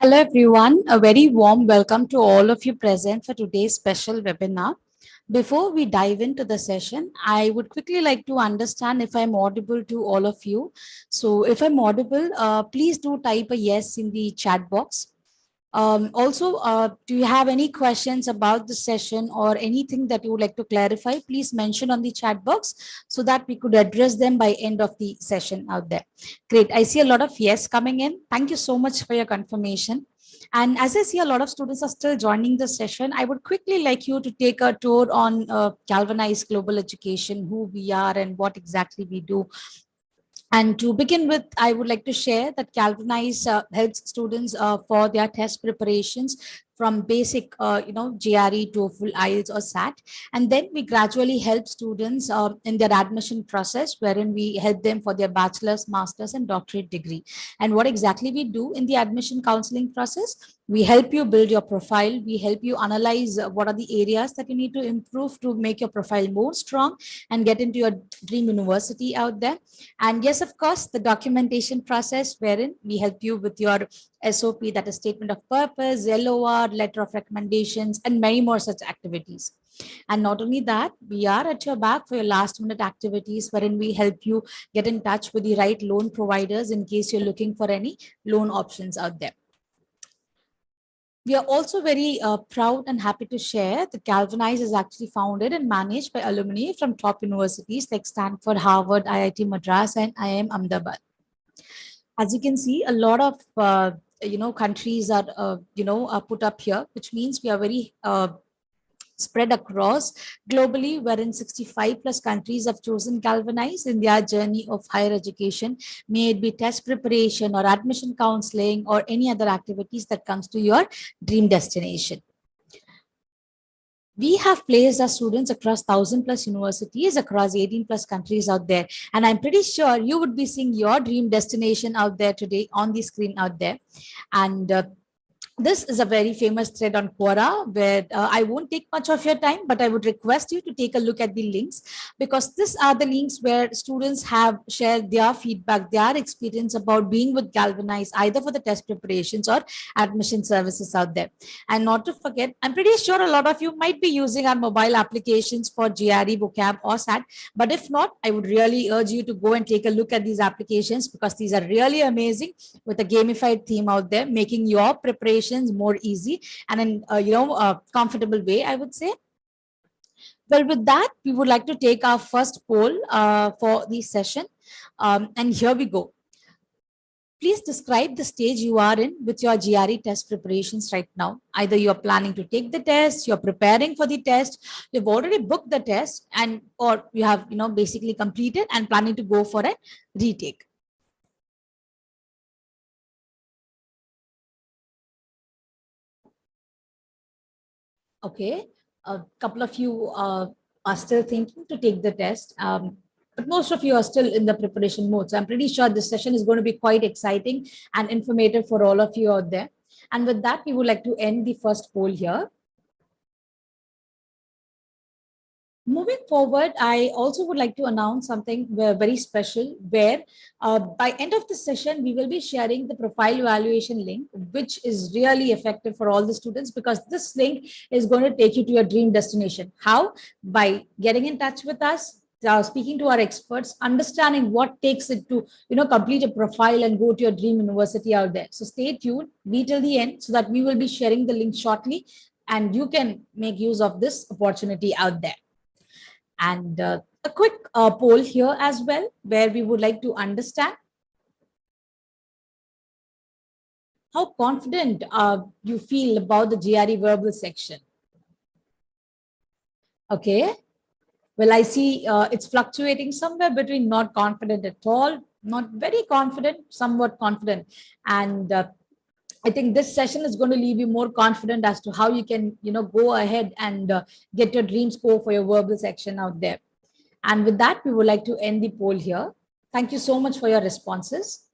Hello everyone, a very warm welcome to all of you present for today's special webinar. Before we dive into the session, I would quickly like to understand if I'm audible to all of you. So if I'm audible, please do type a yes in the chat box. Also, do you have any questions about the session or anything that you would like to clarify? Please mention on the chat box so that we could address them by end of the session out there. Great. I see a lot of yes coming in. Thank you so much for your confirmation. And as I see a lot of students are still joining the session, I would quickly like you to take a tour on Galvanize Global Education, who we are and what exactly we do. And to begin with, I would like to share that Galvanize helps students for their test preparations from basic, GRE, TOEFL, IELTS, or SAT. And then we gradually help students in their admission process, wherein we help them for their bachelor's, master's, and doctorate degree. And what exactly we do in the admission counseling process? We help you build your profile. We help you analyze what are the areas that you need to improve to make your profile more strong and get into your dream university out there. And yes, of course, the documentation process wherein we help you with your SOP, that is statement of purpose, LOR, letter of recommendations, and many more such activities. And not only that, we are at your back for your last minute activities wherein we help you get in touch with the right loan providers in case you're looking for any loan options out there. We are also very proud and happy to share that Galvanize is actually founded and managed by alumni from top universities like Stanford, Harvard, IIT Madras, and IIM Ahmedabad. As you can see, a lot of countries are are put up here, which means we are very spread across globally, wherein 65 plus countries have chosen Galvanize in their journey of higher education, may it be test preparation or admission counseling or any other activities that comes to your dream destination. We have placed our students across 1,000 plus universities across 18 plus countries out there. And I'm pretty sure you would be seeing your dream destination out there today on the screen out there. And this is a very famous thread on Quora where I won't take much of your time, but I would request you to take a look at the links because these are the links where students have shared their feedback, their experience about being with Galvanize, either for the test preparations or admission services out there. And not to forget, I'm pretty sure a lot of you might be using our mobile applications for GRE, vocab, or SAT. But if not, I would really urge you to go and take a look at these applications because these are really amazing with a gamified theme out there, making your preparation more easy and in a comfortable way, I would say. Well, with that, we would like to take our first poll for the session. And here we go. Please describe the stage you are in with your GRE test preparations right now. Either you're planning to take the test, you're preparing for the test, you've already booked the test, and or you have basically completed and planning to go for a retake. Okay, a couple of you are still thinking to take the test, but most of you are still in the preparation mode. So I'm pretty sure this session is going to be quite exciting and informative for all of you out there. And with that, we would like to end the first poll here. Moving forward, I also would like to announce something very special where by end of the session, we will be sharing the profile evaluation link, which is really effective for all the students because this link is going to take you to your dream destination. How? By getting in touch with us, speaking to our experts, understanding what takes it to complete a profile and go to your dream university out there. So stay tuned, be till the end so that we will be sharing the link shortly and you can make use of this opportunity out there. And a quick poll here as well, where we would like to understand how confident you feel about the GRE verbal section. Okay. Well, I see it's fluctuating somewhere between not confident at all, not very confident, somewhat confident. And I think this session is going to leave you more confident as to how you can, go ahead and get your dream score for your verbal section out there. And with that, we would like to end the poll here. Thank you so much for your responses.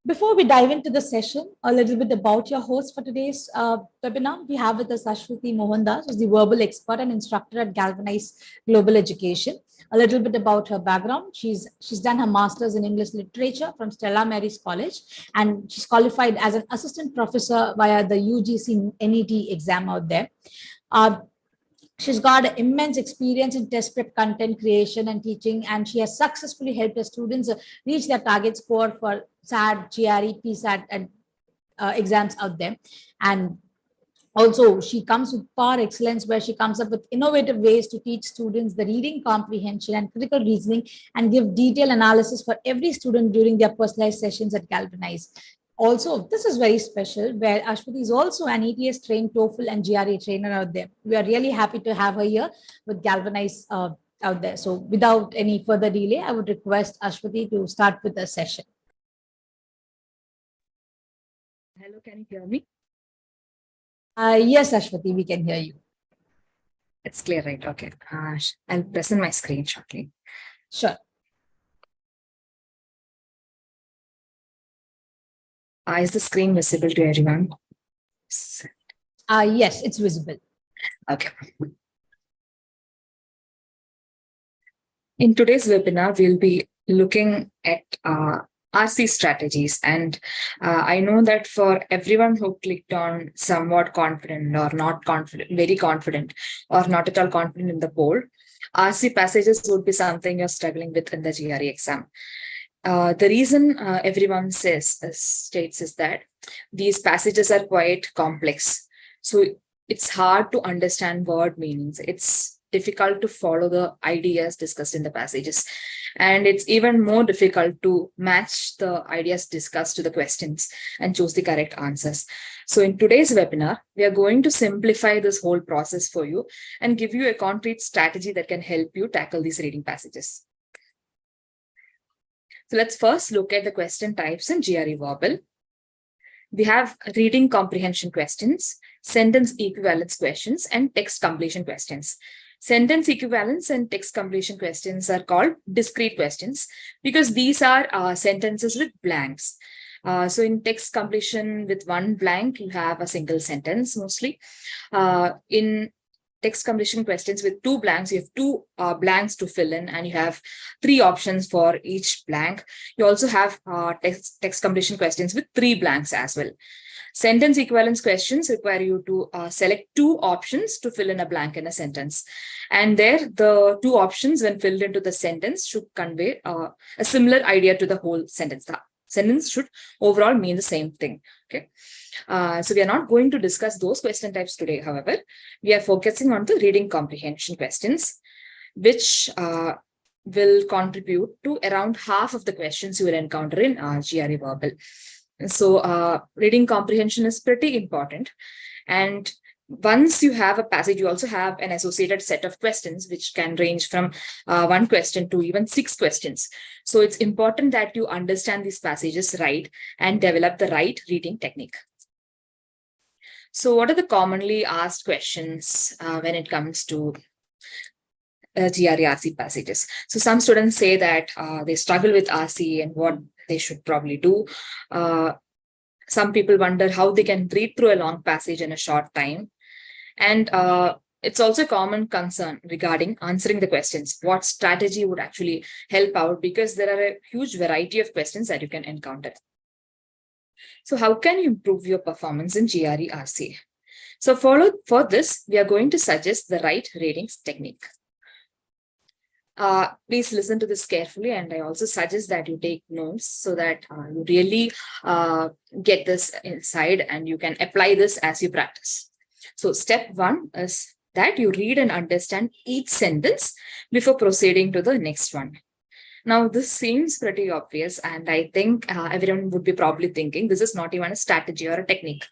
Before we dive into the session, a little bit about your host for today's webinar. We have with us Aswathy Mohandas, who's the verbal expert and instructor at Galvanize Global Education. A little bit about her background. She's done her master's in English literature from Stella Maris College, and she's qualified as an assistant professor via the UGC NET exam out there. She's got immense experience in test prep content creation and teaching, and she has successfully helped her students reach their target score for SAT, GRE, PSAT, and exams out there. And also, she comes with par excellence, where she comes up with innovative ways to teach students the reading comprehension and critical reasoning and give detailed analysis for every student during their personalized sessions at Galvanize. Also, this is very special, where Ashwati is also an ETS trained TOEFL and GRE trainer out there. We are really happy to have her here with Galvanize out there. So without any further delay, I would request Ashwati to start with the session. Hello, can you hear me? Yes, Ashwati, we can hear you. It's clear, right? Okay. I'll present my screen shortly. Sure. Is the screen visible to everyone? Yes, it's visible. Okay. In today's webinar, we'll be looking at RC strategies. And I know that for everyone who clicked on somewhat confident or not confident, very confident, or not at all confident in the poll, RC passages would be something you're struggling with in the GRE exam. The reason everyone states is that these passages are quite complex. So it's hard to understand word meanings. It's difficult to follow the ideas discussed in the passages. And it's even more difficult to match the ideas discussed to the questions and choose the correct answers. So in today's webinar, we are going to simplify this whole process for you and give you a concrete strategy that can help you tackle these reading passages. So let's first look at the question types in GRE Verbal. We have reading comprehension questions, sentence equivalence questions, and text completion questions. Sentence equivalence and text completion questions are called discrete questions because these are sentences with blanks. So in text completion with one blank, you have a single sentence mostly. In text completion questions with two blanks, you have two blanks to fill in, and you have three options for each blank. You also have text completion questions with three blanks as well. Sentence equivalence questions require you to select two options to fill in a blank in a sentence. And there, the two options, when filled into the sentence, should convey a similar idea to the whole sentence. The sentence should overall mean the same thing. Okay. So we are not going to discuss those question types today. However, we are focusing on the reading comprehension questions, which will contribute to around half of the questions you will encounter in GRE Verbal. So reading comprehension is pretty important. And once you have a passage, you also have an associated set of questions, which can range from one question to even 6 questions. So it's important that you understand these passages right and develop the right reading technique. So what are the commonly asked questions when it comes to GRE RC passages? So some students say that they struggle with RC and what they should probably do. Some people wonder how they can read through a long passage in a short time. And it's also a common concern regarding answering the questions. What strategy would actually help out? Because there are a huge variety of questions that you can encounter. So how can you improve your performance in GRE RC? So for this, we are going to suggest the right reading technique. Please listen to this carefully, and I also suggest that you take notes so that you really get this inside and you can apply this as you practice. So step 1 is that you read and understand each sentence before proceeding to the next one. Now, this seems pretty obvious, and I think everyone would be probably thinking this is not even a strategy or a technique,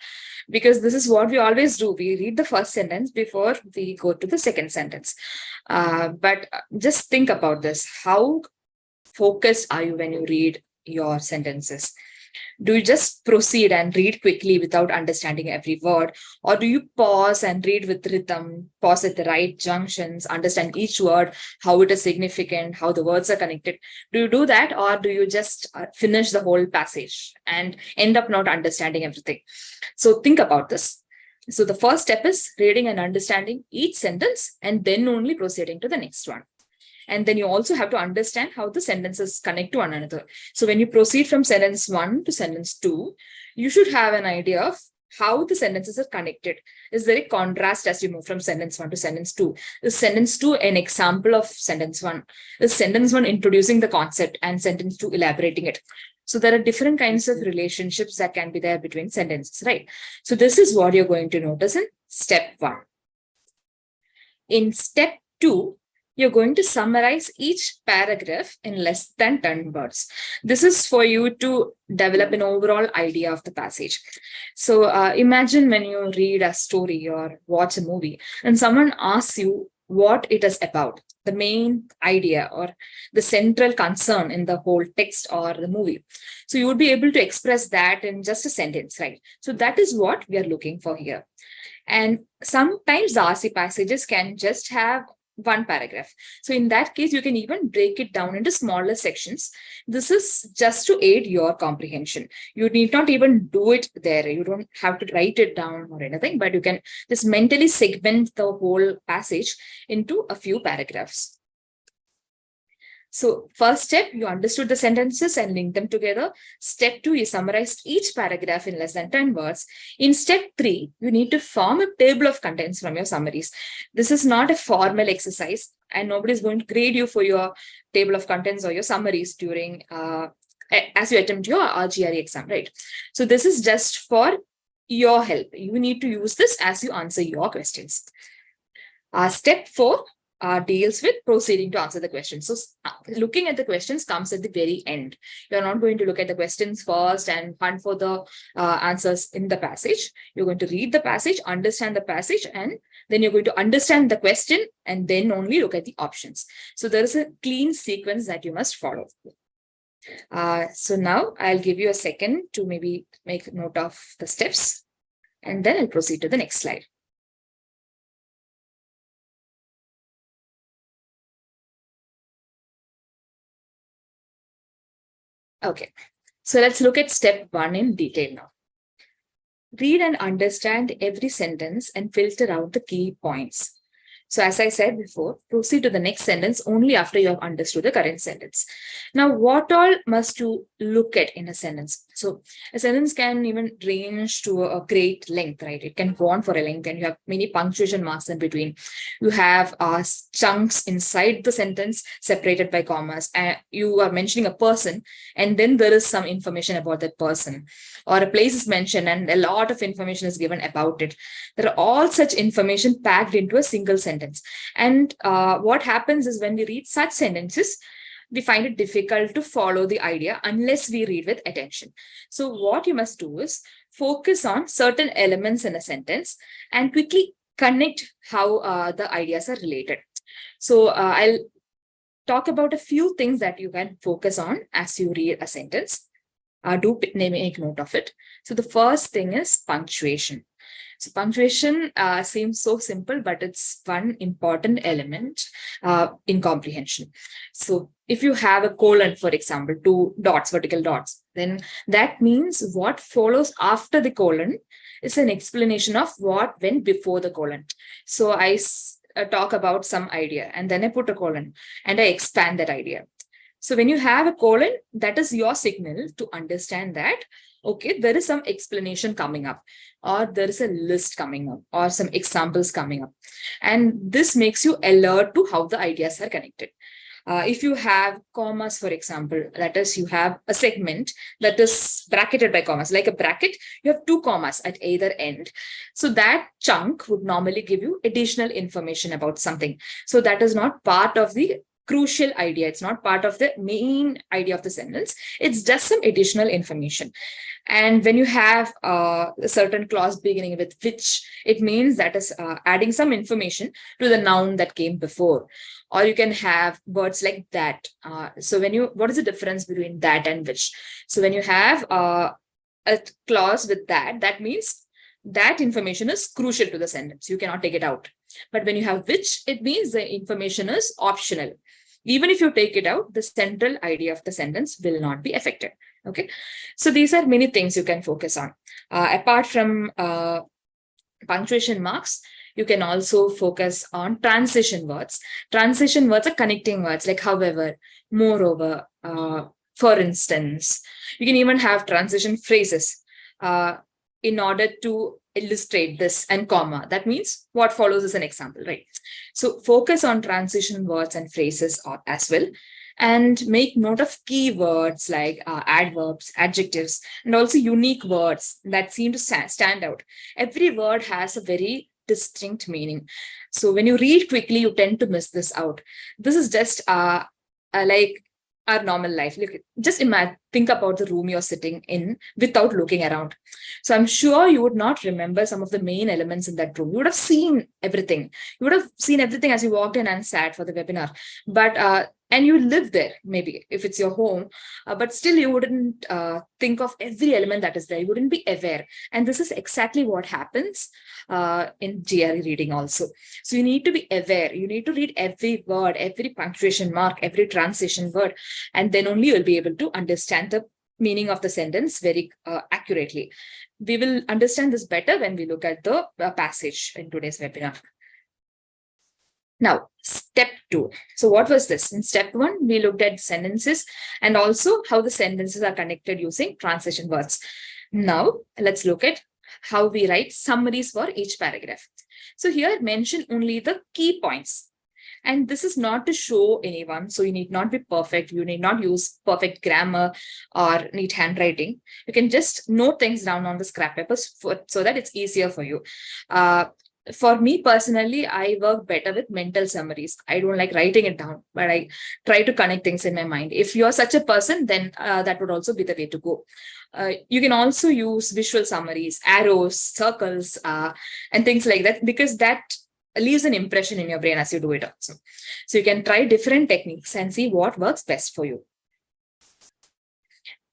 because this is what we always do. We read the first sentence before we go to the second sentence. But just think about this. How focused are you when you read your sentences? Do you just proceed and read quickly without understanding every word? Or do you pause and read with rhythm, pause at the right junctions, understand each word, how it is significant, how the words are connected? Do you do that, or do you just finish the whole passage and end up not understanding everything? So think about this. So the first step is reading and understanding each sentence and then only proceeding to the next one. And then you also have to understand how the sentences connect to one another. So when you proceed from sentence 1 to sentence 2, you should have an idea of how the sentences are connected. Is there a contrast as you move from sentence 1 to sentence 2? Is sentence 2 an example of sentence 1? Is sentence 1 introducing the concept and sentence 2 elaborating it? So there are different kinds of relationships that can be there between sentences, right? So this is what you're going to notice in step 1. In step 2, you're going to summarize each paragraph in less than 10 words. This is for you to develop an overall idea of the passage. So imagine when you read a story or watch a movie and someone asks you what it is about, the main idea or the central concern in the whole text or the movie. So you would be able to express that in just a sentence, right? So that is what we are looking for here. And sometimes the RC passages can just have one paragraph. So in that case, you can even break it down into smaller sections. This is just to aid your comprehension. You need not even do it there. You don't have to write it down or anything, but you can just mentally segment the whole passage into a few paragraphs. So first step, you understood the sentences and linked them together. Step 2, you summarized each paragraph in less than 10 words. In step 3, you need to form a table of contents from your summaries. This is not a formal exercise, and nobody is going to grade you for your table of contents or your summaries during as you attempt your GRE exam, right? So this is just for your help. You need to use this as you answer your questions. Step 4 deals with proceeding to answer the questions. So looking at the questions comes at the very end. You're not going to look at the questions first and hunt for the answers in the passage. You're going to read the passage, understand the passage, and then you're going to understand the question and then only look at the options. So there is a clean sequence that you must follow. So now I'll give you a second to maybe make note of the steps, and then I'll proceed to the next slide. Okay, so let's look at step 1 in detail now. Read and understand every sentence and filter out the key points. So as I said before, proceed to the next sentence only after you have understood the current sentence. Now, what all must you look at in a sentence? So a sentence can even range to a great length, right? It can go on for a length and you have many punctuation marks in between. You have chunks inside the sentence separated by commas. You are mentioning a person and then there is some information about that person. Or a place is mentioned and a lot of information is given about it. There are all such information packed into a single sentence. And what happens is when we read such sentences, we find it difficult to follow the idea unless we read with attention. So what you must do is focus on certain elements in a sentence and quickly connect how the ideas are related. So I'll talk about a few things that you can focus on as you read a sentence. Do make note of it. So the first thing is punctuation. So punctuation seems so simple, but it's one important element in comprehension. So if you have a colon, for example, 2 dots, vertical dots, then that means what follows after the colon is an explanation of what went before the colon. So I talk about some idea and then I put a colon and I expand that idea. So when you have a colon, that is your signal to understand that, okay, there is some explanation coming up, or there is a list coming up, or some examples coming up. And this makes you alert to how the ideas are connected. If you have commas, for example, that is, you have a segment that is bracketed by commas, like a bracket, you have 2 commas at either end. So that chunk would normally give you additional information about something. So that is not part of the crucial idea. It's not part of the main idea of the sentence. It's just some additional information. And when you have a certain clause beginning with which, it means that is adding some information to the noun that came before. Or you can have words like that. So what is the difference between that and which? So when you have a clause with that means that information is crucial to the sentence. You cannot take it out. But when you have which, it means the information is optional. Even if you take it out, the central idea of the sentence will not be affected. Okay. So these are many things you can focus on. Apart from punctuation marks, you can also focus on transition words. Transition words are connecting words like however, moreover, for instance. You can even have transition phrases in order to illustrate this and comma. That means what follows is an example, right? So focus on transition words and phrases as well. And make note of keywords like adverbs, adjectives, and also unique words that seem to stand out. Every word has a very distinct meaning. So when you read quickly, you tend to miss this out. This is just like our normal life. Look, just imagine, think about the room you're sitting in without looking around. So I'm sure you would not remember some of the main elements in that room. You would have seen everything. You would have seen everything as you walked in and sat for the webinar. But and you live there, maybe, if it's your home, but still you wouldn't think of every element that is there. You wouldn't be aware. And this is exactly what happens in GRE reading also. So you need to be aware. You need to read every word, every punctuation mark, every transition word, and then only you'll be able to understand the meaning of the sentence very accurately. We will understand this better when we look at the passage in today's webinar. Now, step 2. So what was this? In step 1, we looked at sentences and also how the sentences are connected using transition words. Now, let's look at how we write summaries for each paragraph. So here, mention only the key points. And this is not to show anyone. So you need not be perfect. You need not use perfect grammar or neat handwriting. You can just note things down on the scrap papers so that it's easier for you. For me personally, I work better with mental summaries. I don't like writing it down, but I try to connect things in my mind. If you're such a person, then that would also be the way to go. You can also use visual summaries, arrows, circles, and things like that, because that leaves an impression in your brain as you do it also. So you can try different techniques and see what works best for you.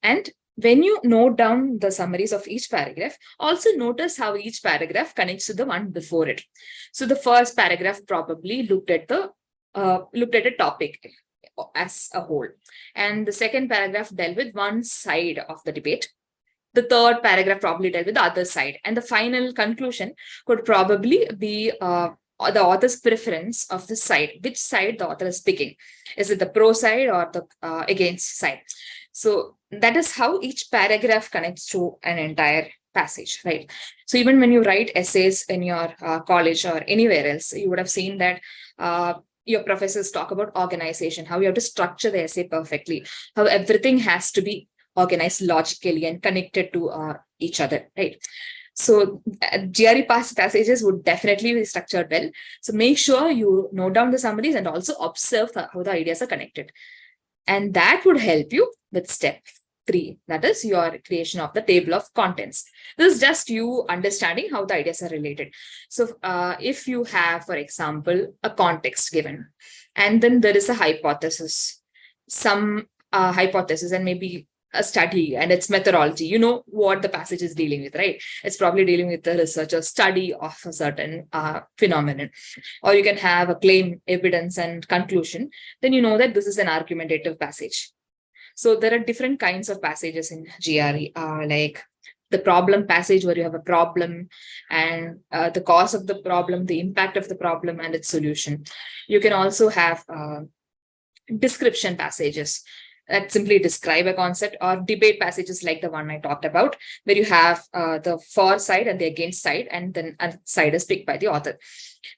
And when you note down the summaries of each paragraph, also notice how each paragraph connects to the one before it. So the first paragraph probably looked at a topic as a whole, and the second paragraph dealt with one side of the debate. The third paragraph probably dealt with the other side, and the final conclusion could probably be the author's preference of the side, which side the author is picking. Is it the pro side or the against side? So that is how each paragraph connects to an entire passage, right? So even when you write essays in your college or anywhere else, you would have seen that your professors talk about organization, how you have to structure the essay perfectly, how everything has to be organized logically and connected to each other, right? So GRE passages would definitely be structured well. So make sure you note down the summaries and also observe how the ideas are connected. And that would help you with step 3, that is your creation of the table of contents. This is just you understanding how the ideas are related. So if you have, for example, a context given, and then there is a hypothesis, some hypothesis, and maybe a study and its methodology, you know what the passage is dealing with, right? It's probably dealing with the research or study of a certain phenomenon. Or you can have a claim, evidence, and conclusion. Then you know that this is an argumentative passage. So there are different kinds of passages in GRE, like the problem passage, where you have a problem and the cause of the problem, the impact of the problem, and its solution. You can also have description passages that simply describe a concept, or debate passages like the one I talked about, where you have the for side and the against side, and then a side is picked by the author.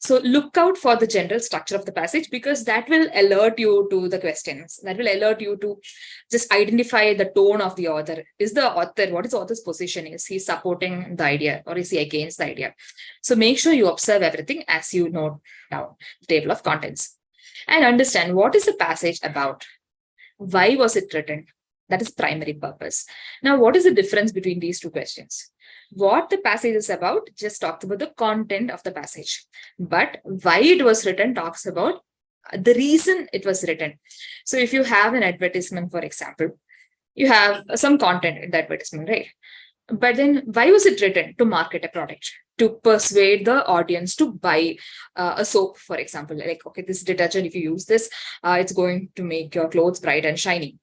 So look out for the general structure of the passage, because that will alert you to the questions. That will alert you to just identify the tone of the author. What is the author's position? Is he supporting the idea or is he against the idea? So make sure you observe everything as you note down the table of contents, and understand what is the passage about. Why was it written? That is primary purpose. Now, what is the difference between these two questions? What the passage is about just talks about the content of the passage, but why it was written talks about the reason it was written. So if you have an advertisement, for example, you have some content in the advertisement, right? But then why was it written? To market a product, to persuade the audience to buy a soap, for example. Like, okay, this detergent, if you use this, it's going to make your clothes bright and shiny,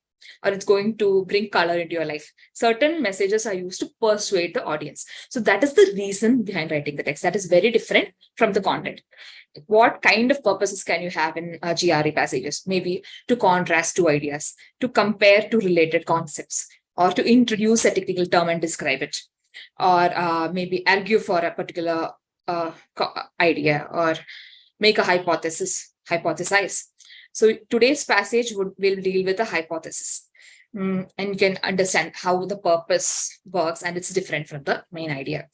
or it's going to bring color into your life. Certain messages are used to persuade the audience. So that is the reason behind writing the text. That is very different from the content. What kind of purposes can you have in GRE passages? Maybe to contrast two ideas, to compare two related concepts, or to introduce a technical term and describe it, or maybe argue for a particular idea, or make a hypothesize. So today's passage will deal with a hypothesis, and you can understand how the purpose works, and it's different from the main idea.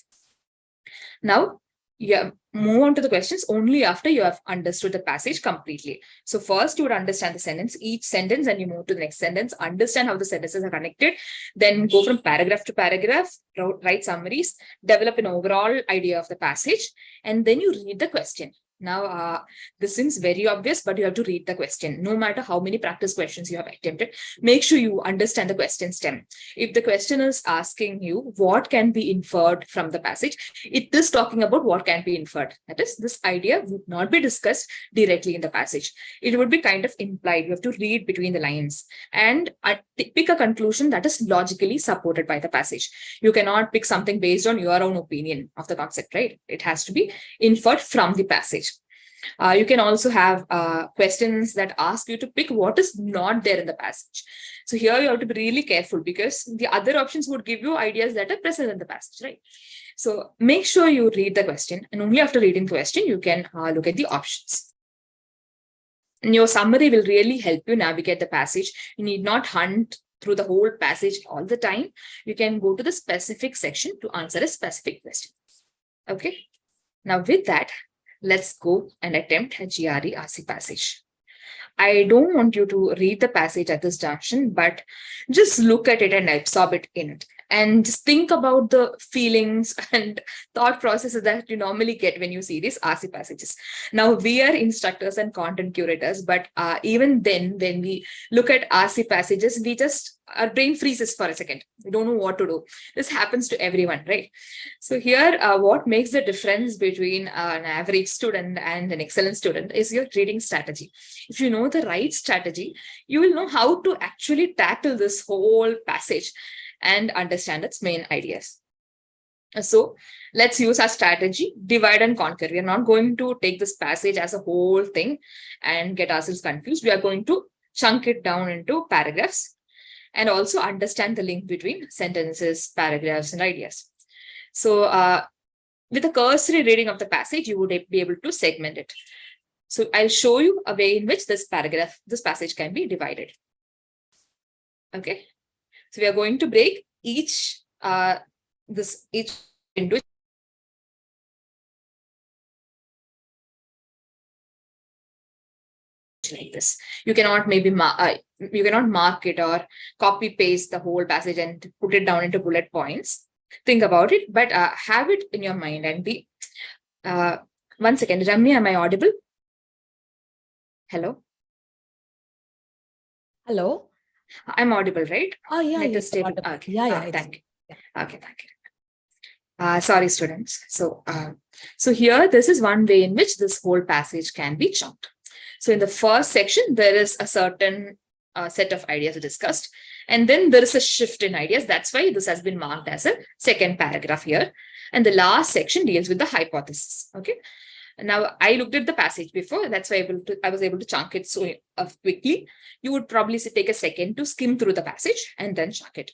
Now, you move on to the questions only after you have understood the passage completely. So first you would understand the sentence, each sentence, and you move to the next sentence, understand how the sentences are connected, then go from paragraph to paragraph, write summaries, develop an overall idea of the passage, and then you read the question. Now, this seems very obvious, but you have to read the question. No matter how many practice questions you have attempted, make sure you understand the question stem. If the question is asking you what can be inferred from the passage, it is talking about what can be inferred. That is, this idea would not be discussed directly in the passage. It would be kind of implied. You have to read between the lines and pick a conclusion that is logically supported by the passage. You cannot pick something based on your own opinion of the concept, right? It has to be inferred from the passage. You can also have questions that ask you to pick what is not there in the passage. So here you have to be really careful, because the other options would give you ideas that are present in the passage, right? So make sure you read the question, and only after reading the question, you can look at the options. And your summary will really help you navigate the passage. You need not hunt through the whole passage all the time. You can go to the specific section to answer a specific question. Okay. Now with that, let's go and attempt a GRE RC passage. I don't want you to read the passage at this junction, but just look at it and absorb it in it. And just think about the feelings and thought processes that you normally get when you see these RC passages. Now, we are instructors and content curators, but even then, when we look at RC passages, our brain freezes for a second. We don't know what to do. This happens to everyone, right? So here, what makes the difference between an average student and an excellent student is your reading strategy. If you know the right strategy, you will know how to actually tackle this whole passage and understand its main ideas. So let's use our strategy, divide and conquer. We are not going to take this passage as a whole thing and get ourselves confused. We are going to chunk it down into paragraphs and also understand the link between sentences, paragraphs, and ideas. So with a cursory reading of the passage, you would be able to segment it. So I'll show you a way in which this passage can be divided. Okay. So we are going to break each into like this. You cannot you cannot mark it or copy paste the whole passage and put it down into bullet points. Think about it, but have it in your mind and be. 1 second, Ramya, am I audible? Hello. Hello. I'm audible, right? Oh yeah, Okay. yeah. Thank you. Yeah. Okay, thank you. Sorry, students. So here, this is one way in which this whole passage can be chunked. So in the first section, there is a certain set of ideas discussed, and then there is a shift in ideas. That's why this has been marked as a second paragraph here. And the last section deals with the hypothesis. Okay. Now, I looked at the passage before. That's why I was able to chunk it so quickly. You would probably take a second to skim through the passage and then chunk it.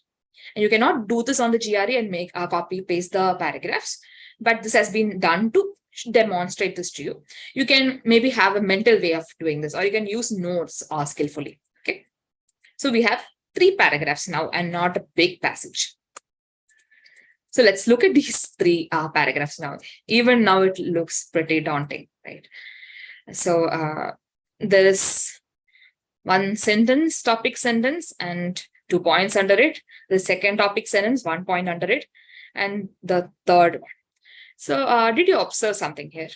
And you cannot do this on the GRE and make copy paste the paragraphs, but this has been done to demonstrate this to you. You can maybe have a mental way of doing this, or you can use notes skillfully. Okay. So we have 3 paragraphs now and not a big passage. So let's look at these 3 paragraphs now. Even now it looks pretty daunting, right? So there is one sentence, topic sentence, and 2 points under it. The second topic sentence, 1 point under it. And the third one. So did you observe something here?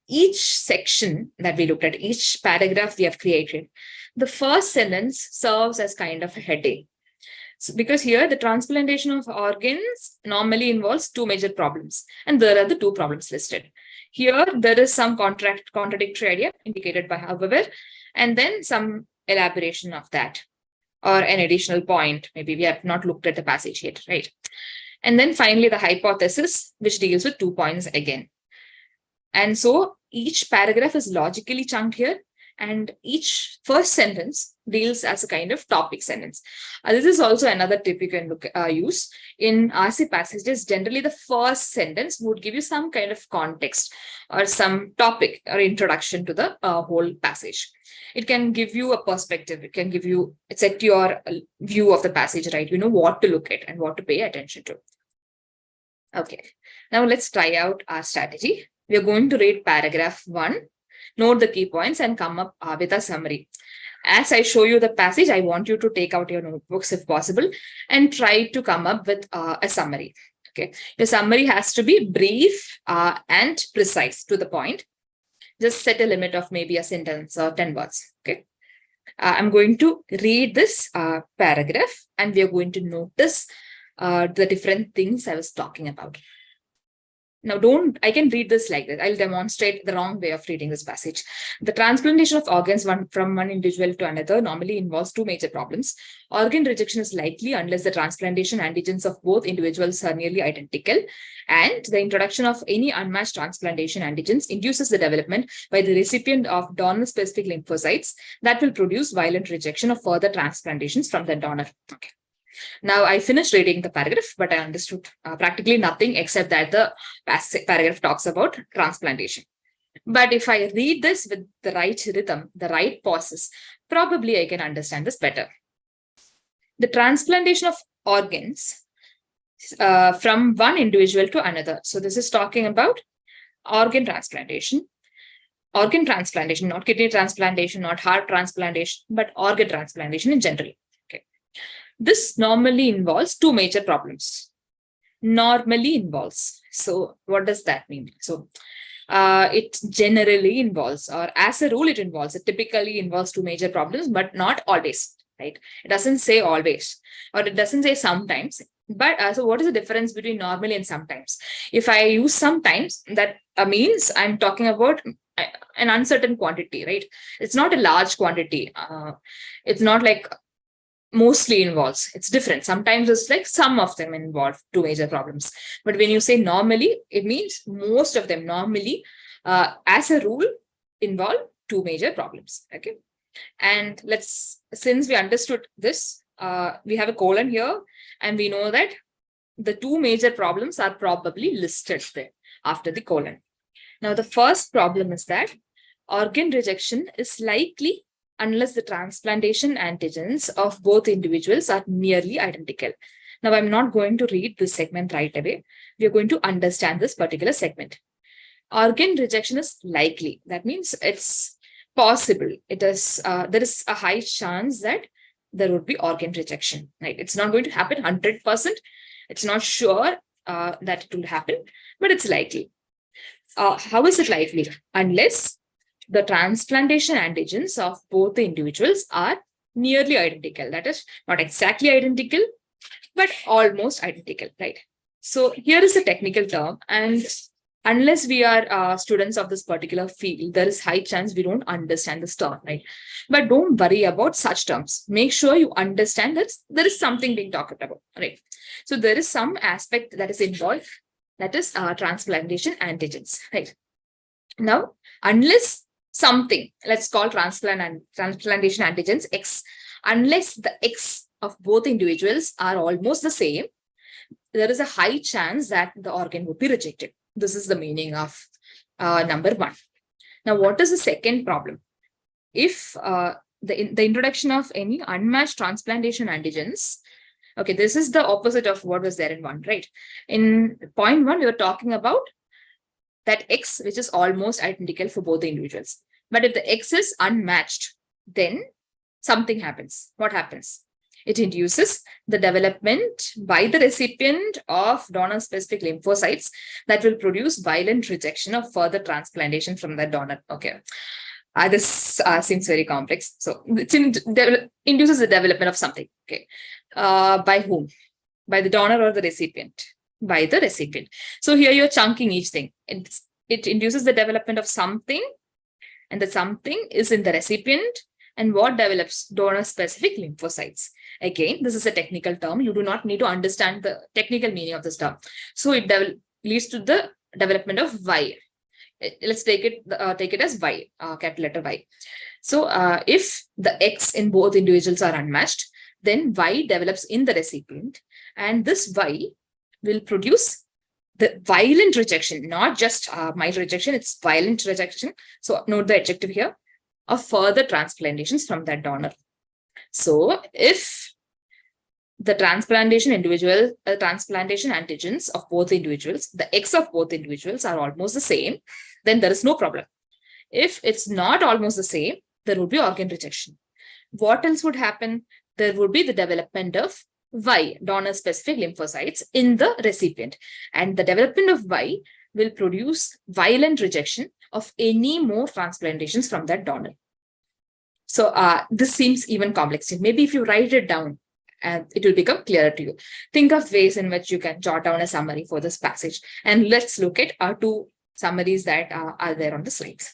Each section that we looked at, each paragraph we have created, the first sentence serves as kind of a heading. So because here the transplantation of organs normally involves two major problems, and there are the two problems listed. Here there is some contradictory idea indicated by however, and then some elaboration of that, or an additional point. Maybe we have not looked at the passage yet, right? And then finally the hypothesis, which deals with 2 points again. And so each paragraph is logically chunked here, and each first sentence deals as a kind of topic sentence. This is also another tip you can use. In RC passages, generally the first sentence would give you some kind of context or some topic or introduction to the whole passage. It can give you a perspective. It can give you, set your view of the passage, right? You know what to look at and what to pay attention to. Okay, now let's try out our strategy. We are going to read paragraph 1, note the key points, and come up with a summary. As I show you the passage, I want you to take out your notebooks if possible and try to come up with a summary. Okay, your summary has to be brief and precise to the point. Just set a limit of maybe a sentence or 10 words. Okay, I'm going to read this paragraph, and we are going to notice the different things I was talking about. Now, I can read this like this. I'll demonstrate the wrong way of reading this passage. The transplantation of organs from one individual to another normally involves two major problems. Organ rejection is likely unless the transplantation antigens of both individuals are nearly identical. And the introduction of any unmatched transplantation antigens induces the development by the recipient of donor-specific lymphocytes that will produce violent rejection of further transplantations from the donor. Okay. Now, I finished reading the paragraph, but I understood practically nothing except that the paragraph talks about transplantation. But if I read this with the right rhythm, the right pauses, probably I can understand this better. The transplantation of organs from one individual to another. So this is talking about organ transplantation. Organ transplantation, not kidney transplantation, not heart transplantation, but organ transplantation in general. This normally involves two major problems. Normally involves. So what does that mean? So it generally involves, or as a rule, it involves. It typically involves two major problems, but not always, right? It doesn't say always, or it doesn't say sometimes. But so what is the difference between normally and sometimes? If I use sometimes, that means I'm talking about an uncertain quantity, right? It's not a large quantity. It's not like mostly involves. It's different. Sometimes it's like some of them involve two major problems. But when you say normally, it means most of them normally, as a rule, involve two major problems. Okay. And since we understood this, we have a colon here, and we know that the two major problems are probably listed there after the colon. Now, the first problem is that organ rejection is likely unless the transplantation antigens of both individuals are nearly identical. Now, I'm not going to read this segment right away. We are going to understand this particular segment. Organ rejection is likely. That means it's possible. There is a high chance that there would be organ rejection. Right? It's not going to happen 100%. It's not sure that it will happen, but it's likely. How is it likely? Unless the transplantation antigens of both the individuals are nearly identical. That is, not exactly identical, but almost identical, right? So here is a technical term, and unless we are students of this particular field, there is high chance we don't understand this term, right? But don't worry about such terms. Make sure you understand that there is something being talked about, right? So there is some aspect that is involved, that is transplantation antigens, right? Now, unless something, let's call transplantation antigens X, unless the X of both individuals are almost the same, there is a high chance that the organ would be rejected. This is the meaning of number one. Now, what is the second problem? If the introduction of any unmatched transplantation antigens, okay, this is the opposite of what was there in one, right? In point one, we were talking about that X, which is almost identical for both the individuals. But if the X is unmatched, then something happens. What happens? It induces the development by the recipient of donor-specific lymphocytes that will produce violent rejection of further transplantation from the donor. Okay. This seems very complex. So it induces the development of something. Okay. By whom? By the donor or the recipient? By the recipient. So here you're chunking each thing. It induces the development of something, and the something is in the recipient. And what develops? Donor-specific lymphocytes. Again, this is a technical term. You do not need to understand the technical meaning of this term. So it leads to the development of Y. Let's take it as Y, capital letter Y. So if the X in both individuals are unmatched, then Y develops in the recipient, and this Y will produce the violent rejection, not just mild rejection, it's violent rejection. So note the adjective here, of further transplantations from that donor. So if the transplantation antigens of both individuals, the X of both individuals are almost the same, then there is no problem. If it's not almost the same, there would be organ rejection. What else would happen? There would be the development of Y, donor-specific lymphocytes, in the recipient. And the development of Y will produce violent rejection of any more transplantations from that donor. So this seems even complex. Maybe if you write it down, and it will become clearer to you. Think of ways in which you can jot down a summary for this passage. And let's look at our two summaries that are there on the slides.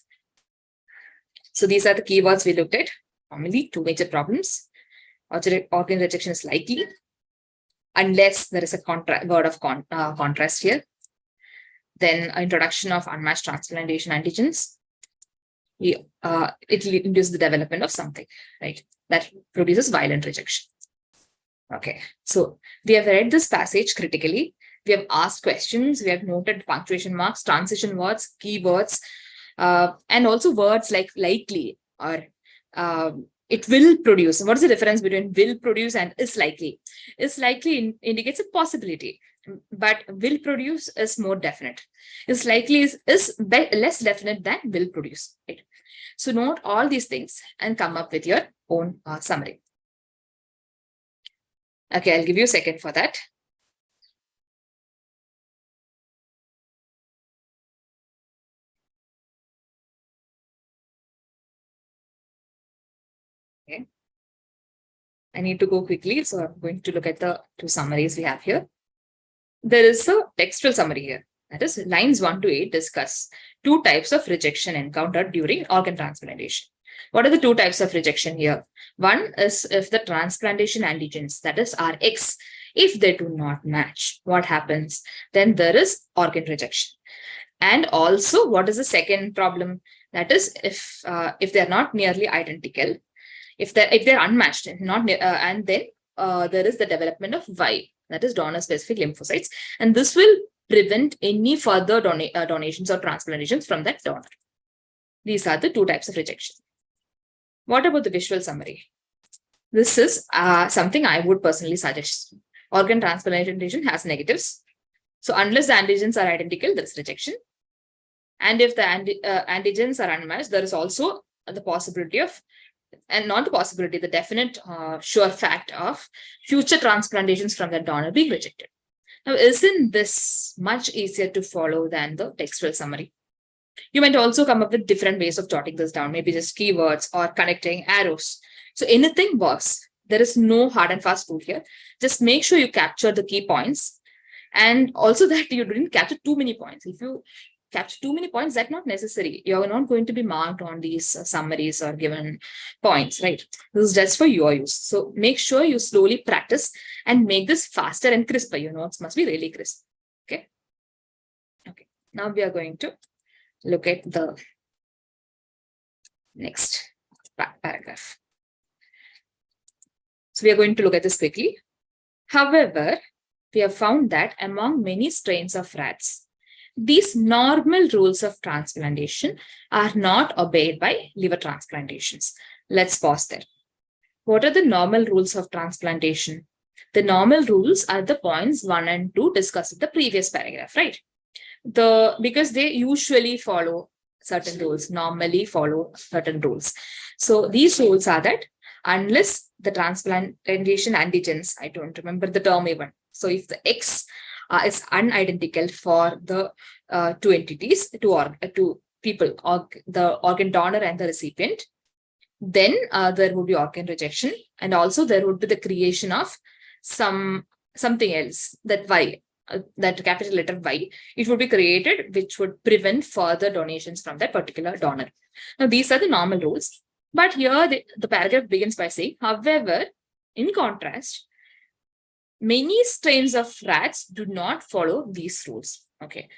So these are the keywords we looked at. Normally, two major problems. Organ rejection is likely, unless there is a word of contrast here. Then introduction of unmatched transplantation antigens. It induces the development of something, right, that produces violent rejection. Okay, so we have read this passage critically. We have asked questions. We have noted punctuation marks, transition words, keywords, and also words like likely or it will produce. What is the difference between will produce and is likely? Is likely indicates a possibility, but will produce is more definite. Is likely is less definite than will produce. Right? So note all these things and come up with your own summary. Okay, I'll give you a second for that. Okay. I need to go quickly, so I'm going to look at the two summaries we have here. There is a textual summary here. That is, lines 1 to 8 discuss two types of rejection encountered during organ transplantation. What are the two types of rejection here? One is if the transplantation antigens, that is Rx, if they do not match, what happens? Then there is organ rejection. And also, what is the second problem? That is, if they are not nearly identical, if they're unmatched, and then there is the development of Y, that is donor-specific lymphocytes, and this will prevent any further donations or transplantations from that donor. These are the two types of rejection. What about the visual summary? This is something I would personally suggest. Organ transplantation has negatives. So unless the antigens are identical, there is rejection. And if the antigens are unmatched, there is also the possibility of, and not the possibility, the definite sure fact of future transplantations from that donor being rejected. Now, isn't this much easier to follow than the textual summary? You might also come up with different ways of jotting this down, maybe just keywords or connecting arrows. So anything works. There is no hard and fast rule here. Just make sure you capture the key points, and also that you didn't capture too many points. If you capture too many points, that's not necessary. You're not going to be marked on these summaries or given points, right? This is just for your use. So make sure you slowly practice and make this faster and crisper. Your notes must be really crisp. Okay. Okay. Now we are going to look at the next paragraph. So we are going to look at this quickly. However, we have found that among many strains of rats, these normal rules of transplantation are not obeyed by liver transplantations. Let's pause there. What are the normal rules of transplantation? The normal rules are the points 1 and 2 discussed in the previous paragraph, right? Because they usually follow certain rules, normally follow certain rules. So these rules are that unless the transplantation antigens, I don't remember the term even. So if the X is unidentical for the two entities, two people, the organ donor and the recipient, then there would be organ rejection, and also there would be the creation of something else, that Y, that capital letter Y, it would be created, which would prevent further donations from that particular donor. Now, these are the normal rules. But here the paragraph begins by saying, however, in contrast, many strains of rats do not follow these rules. Okay.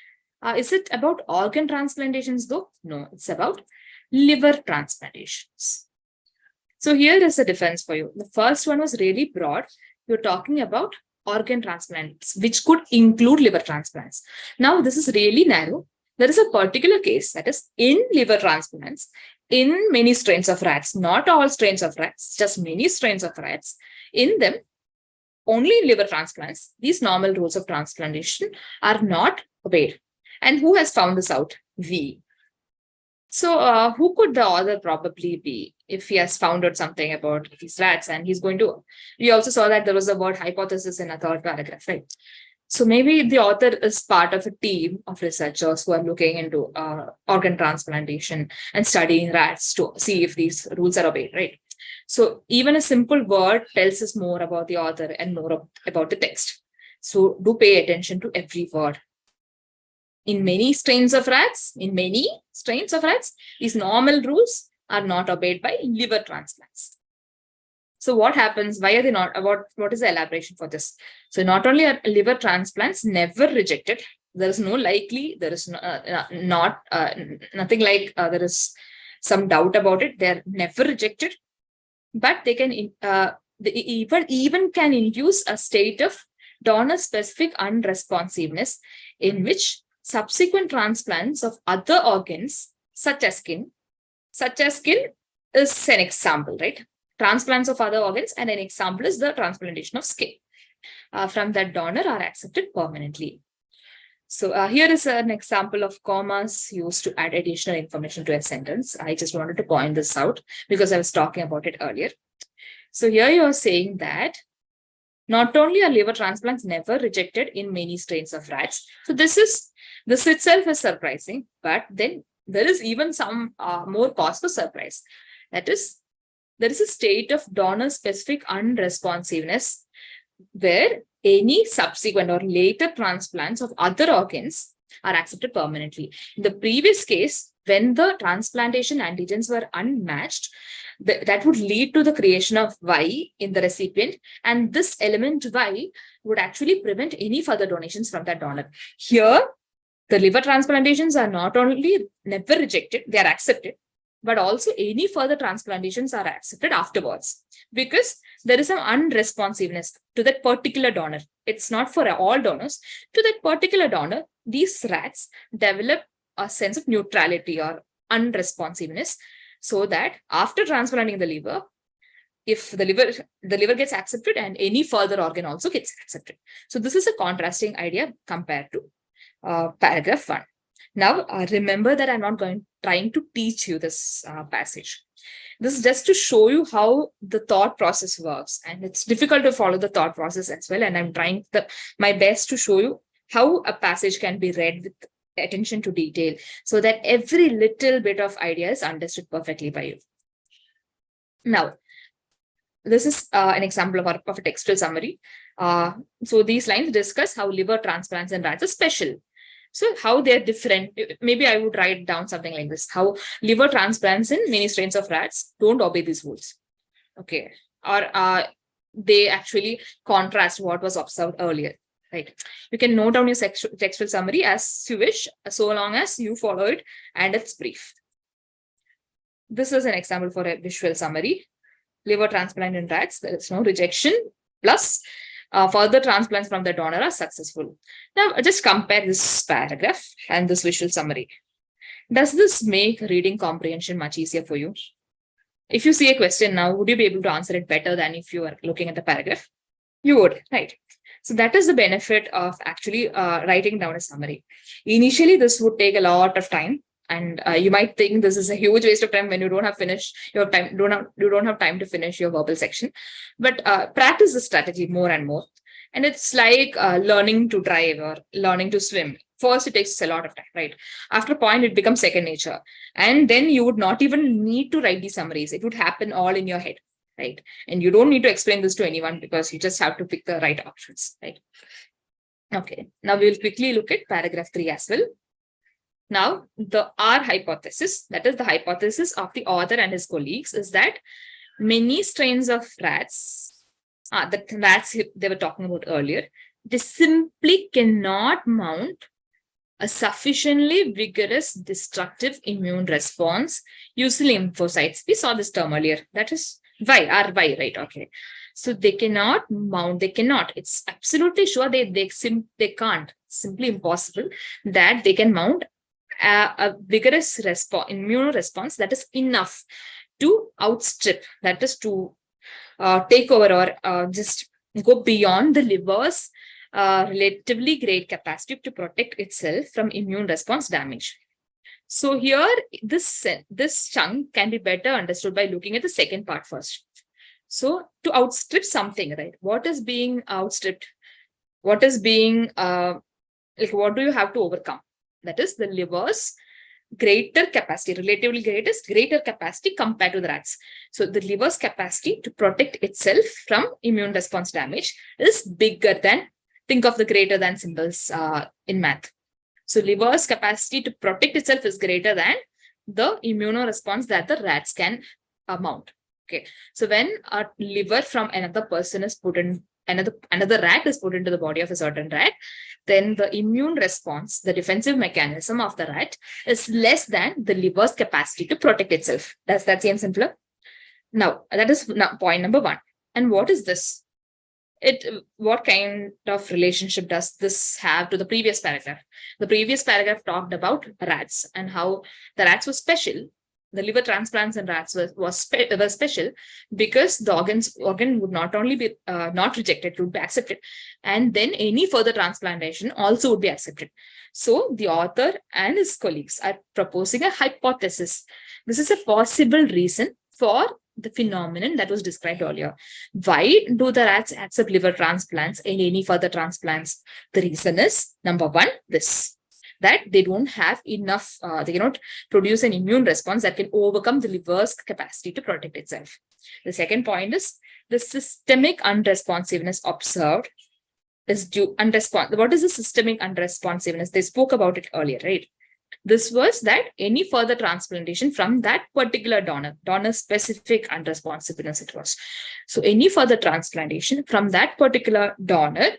Is it about organ transplantations though? No, it's about liver transplantations. So here is the difference for you. The first one was really broad. You're talking about organ transplants, which could include liver transplants. Now, this is really narrow. There is a particular case, that is in liver transplants, in many strains of rats, not all strains of rats, just many strains of rats. In them, only in liver transplants, these normal rules of transplantation are not obeyed. And who has found this out? We. So who could the author probably be if he has found out something about these rats? And he's going to, we also saw that there was a word hypothesis in a third paragraph, right? So maybe the author is part of a team of researchers who are looking into organ transplantation and studying rats to see if these rules are obeyed, right? So even a simple word tells us more about the author and more about the text. So do pay attention to every word. In many strains of rats, these normal rules are not obeyed by liver transplants. So what happens? Why are they not? What is the elaboration for this? So not only are liver transplants never rejected, there is no likely, there is nothing like there is some doubt about it. They're never rejected, but they can even can induce a state of donor-specific unresponsiveness in which subsequent transplants of other organs, such as skin is an example, right? Transplants of other organs, and an example is the transplantation of skin from that donor are accepted permanently. So here is an example of commas used to add additional information to a sentence. I just wanted to point this out because I was talking about it earlier. So here you are saying that not only are liver transplants never rejected in many strains of rats. So this itself is surprising, but then there is even some more cause for surprise. That is, there is a state of donor-specific unresponsiveness where any subsequent or later transplants of other organs are accepted permanently. In the previous case, when the transplantation antigens were unmatched, that would lead to the creation of Y in the recipient, and this element Y would actually prevent any further donations from that donor. Here, the liver transplantations are not only never rejected, they are accepted, but also any further transplantations are accepted afterwards because there is some unresponsiveness to that particular donor. It's not for all donors. To that particular donor, these rats develop a sense of neutrality or unresponsiveness, so that after transplanting the liver, if the liver gets accepted and any further organ also gets accepted. So this is a contrasting idea compared to paragraph 1. Now, remember that I'm not trying to teach you this passage. This is just to show you how the thought process works. And it's difficult to follow the thought process as well. And I'm trying my best to show you how a passage can be read with attention to detail so that every little bit of idea is understood perfectly by you. Now, this is an example of a textual summary. So these lines discuss how liver transplants in rats are special. So how they're different. Maybe I would write down something like this: how liver transplants in many strains of rats don't obey these rules. Okay. Or they actually contrast what was observed earlier. Right. You can note down your textual summary as you wish, so long as you follow it and it's brief. This is an example for a visual summary. Liver transplant in rats, there is no rejection, plus further transplants from the donor are successful. Now, just compare this paragraph and this visual summary. Does this make reading comprehension much easier for you? If you see a question now, would you be able to answer it better than if you are looking at the paragraph? You would, right? So that is the benefit of actually writing down a summary. Initially, this would take a lot of time And you might think this is a huge waste of time when you don't have you don't have time to finish your verbal section. But practice the strategy more and more. And it's like learning to drive or learning to swim. First, it takes a lot of time, right? After a point, it becomes second nature. And then you would not even need to write these summaries. It would happen all in your head, right? And you don't need to explain this to anyone because you just have to pick the right options, right? Okay, now we'll quickly look at paragraph 3 as well. Now, the R hypothesis, that is the hypothesis of the author and his colleagues, is that many strains of rats, the rats they were talking about earlier, they simply cannot mount a sufficiently vigorous destructive immune response using lymphocytes. We saw this term earlier. That is why, right? Okay. So they cannot mount, it's absolutely sure they can't, simply impossible that they can mount a vigorous immune response that is enough to outstrip, that is to take over or just go beyond the liver's relatively great capacity to protect itself from immune response damage. So here, this chunk can be better understood by looking at the second part first. So to outstrip something, right? What is being outstripped? What is being, what do you have to overcome? That is the liver's greater capacity, relatively greater capacity compared to the rats. So the liver's capacity to protect itself from immune response damage is bigger than, think of the greater than symbols in math. So liver's capacity to protect itself is greater than the immunoresponse that the rats can mount. Okay. So when a liver from another person is put in, another rat is put into the body of a certain rat, then the immune response, the defensive mechanism of the rat is less than the liver's capacity to protect itself. Does that seem simpler? Now, that is point number 1. And what is this? What kind of relationship does this have to the previous paragraph? The previous paragraph talked about rats and how the rats were special. The liver transplants in rats were special because the organ would not only be not rejected, it would be accepted. And then any further transplantation also would be accepted. So the author and his colleagues are proposing a hypothesis. This is a possible reason for the phenomenon that was described earlier. Why do the rats accept liver transplants and any further transplants? The reason is, number 1, that they don't have enough, they cannot produce an immune response that can overcome the liver's capacity to protect itself. The second point is the systemic unresponsiveness observed is due What is the systemic unresponsiveness? They spoke about it earlier, right? This was that any further transplantation from that particular donor specific unresponsiveness it was. So any further transplantation from that particular donor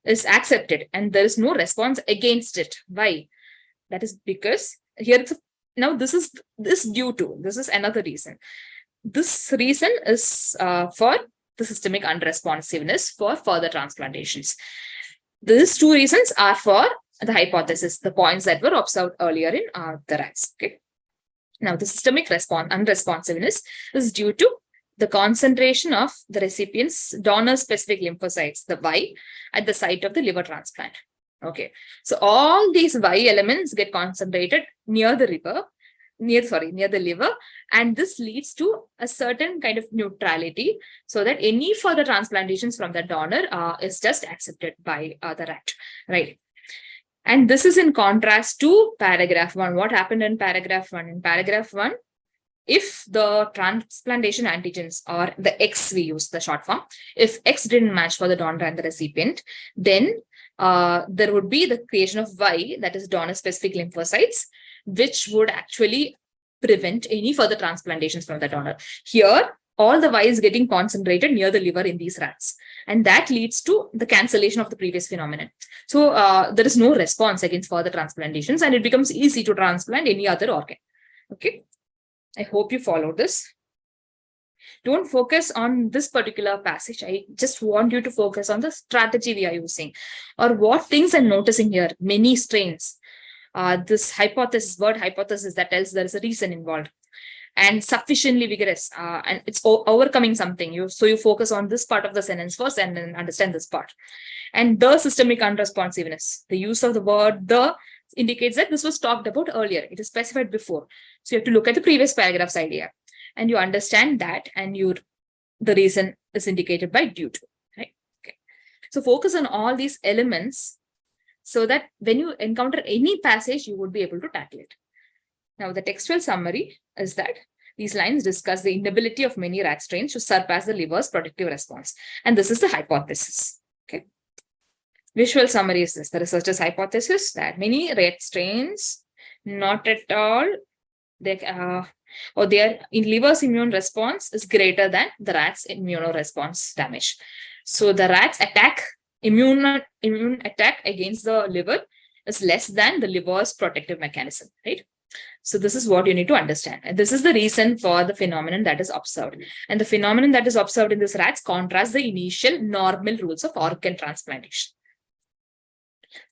is accepted and there is no response against it. Why? That is because here it's this is another reason. This reason is for the systemic unresponsiveness for further transplantations. These 2 reasons are for the hypothesis, the points that were observed earlier in the rats. Okay. Now the systemic unresponsiveness is due to the concentration of the recipient's donor-specific lymphocytes, the Y, at the site of the liver transplant. Okay, so all these Y elements get concentrated near the liver, and this leads to a certain kind of neutrality, so that any further transplantations from the donor is just accepted by the rat, right? And this is in contrast to paragraph 1. What happened in paragraph 1? In paragraph 1, if the transplantation antigens or the X, we use the short form, if X didn't match for the donor and the recipient, then there would be the creation of Y, that is donor-specific lymphocytes, which would actually prevent any further transplantations from the donor. Here, all the Y is getting concentrated near the liver in these rats. And that leads to the cancellation of the previous phenomenon. So there is no response against further transplantations, and it becomes easy to transplant any other organ. Okay. I hope you follow this. Don't focus on this particular passage. I just want you to focus on the strategy we are using, or what things I'm noticing here. Many strains. This word hypothesis that tells there is a reason involved, and sufficiently vigorous, and it's overcoming something. So you focus on this part of the sentence first and then understand this part. And the systemic unresponsiveness, the use of the word the indicates that this was talked about earlier. It is specified before. So you have to look at the previous paragraph's idea and you understand that, and the reason is indicated by due to. Right? Okay. So focus on all these elements so that when you encounter any passage, you would be able to tackle it. Now, the textual summary is that these lines discuss the inability of many rat strains to surpass the liver's protective response. And this is the hypothesis. Okay. Visual summary is this. The researcher's hypothesis that many rat strains, not at all, their liver's immune response is greater than the rat's immunoresponse damage. So the rat's immune attack against the liver is less than the liver's protective mechanism, right? So this is what you need to understand. And this is the reason for the phenomenon that is observed. And the phenomenon that is observed in these rats contrasts the initial normal rules of organ transplantation.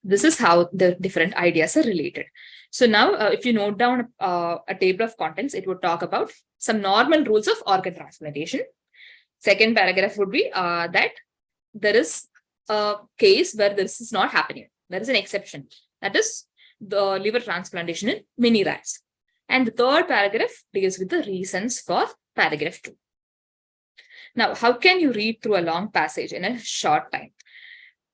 This is how the different ideas are related. So now, if you note down a table of contents, it would talk about some normal rules of organ transplantation. Second paragraph would be that there is a case where this is not happening. There is an exception. That is the liver transplantation in many rats. And the third paragraph deals with the reasons for paragraph 2. Now, how can you read through a long passage in a short time?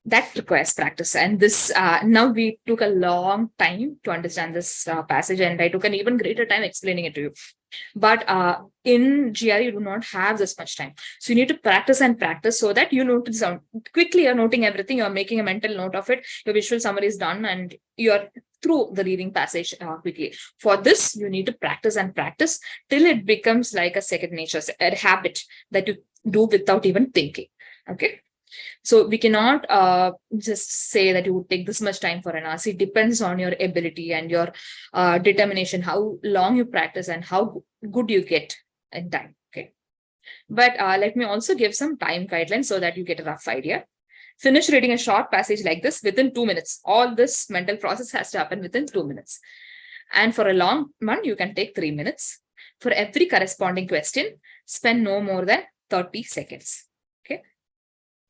That requires practice. And this, now we took a long time to understand this passage, and I took an even greater time explaining it to you. But in GRE, you do not have this much time. So you need to practice and practice so that you note this quickly. You're noting everything. You're making a mental note of it. Your visual summary is done, and you're through the reading passage quickly. For this, you need to practice and practice till it becomes like a second nature, a habit that you do without even thinking. Okay. So we cannot just say that you would take this much time for an RC. It depends on your ability and your determination, how long you practice and how good you get in time. Okay. But let me also give some time guidelines so that you get a rough idea. Finish reading a short passage like this within 2 minutes. All this mental process has to happen within 2 minutes. And for a long one, you can take 3 minutes. For every corresponding question, spend no more than 30 seconds. Okay.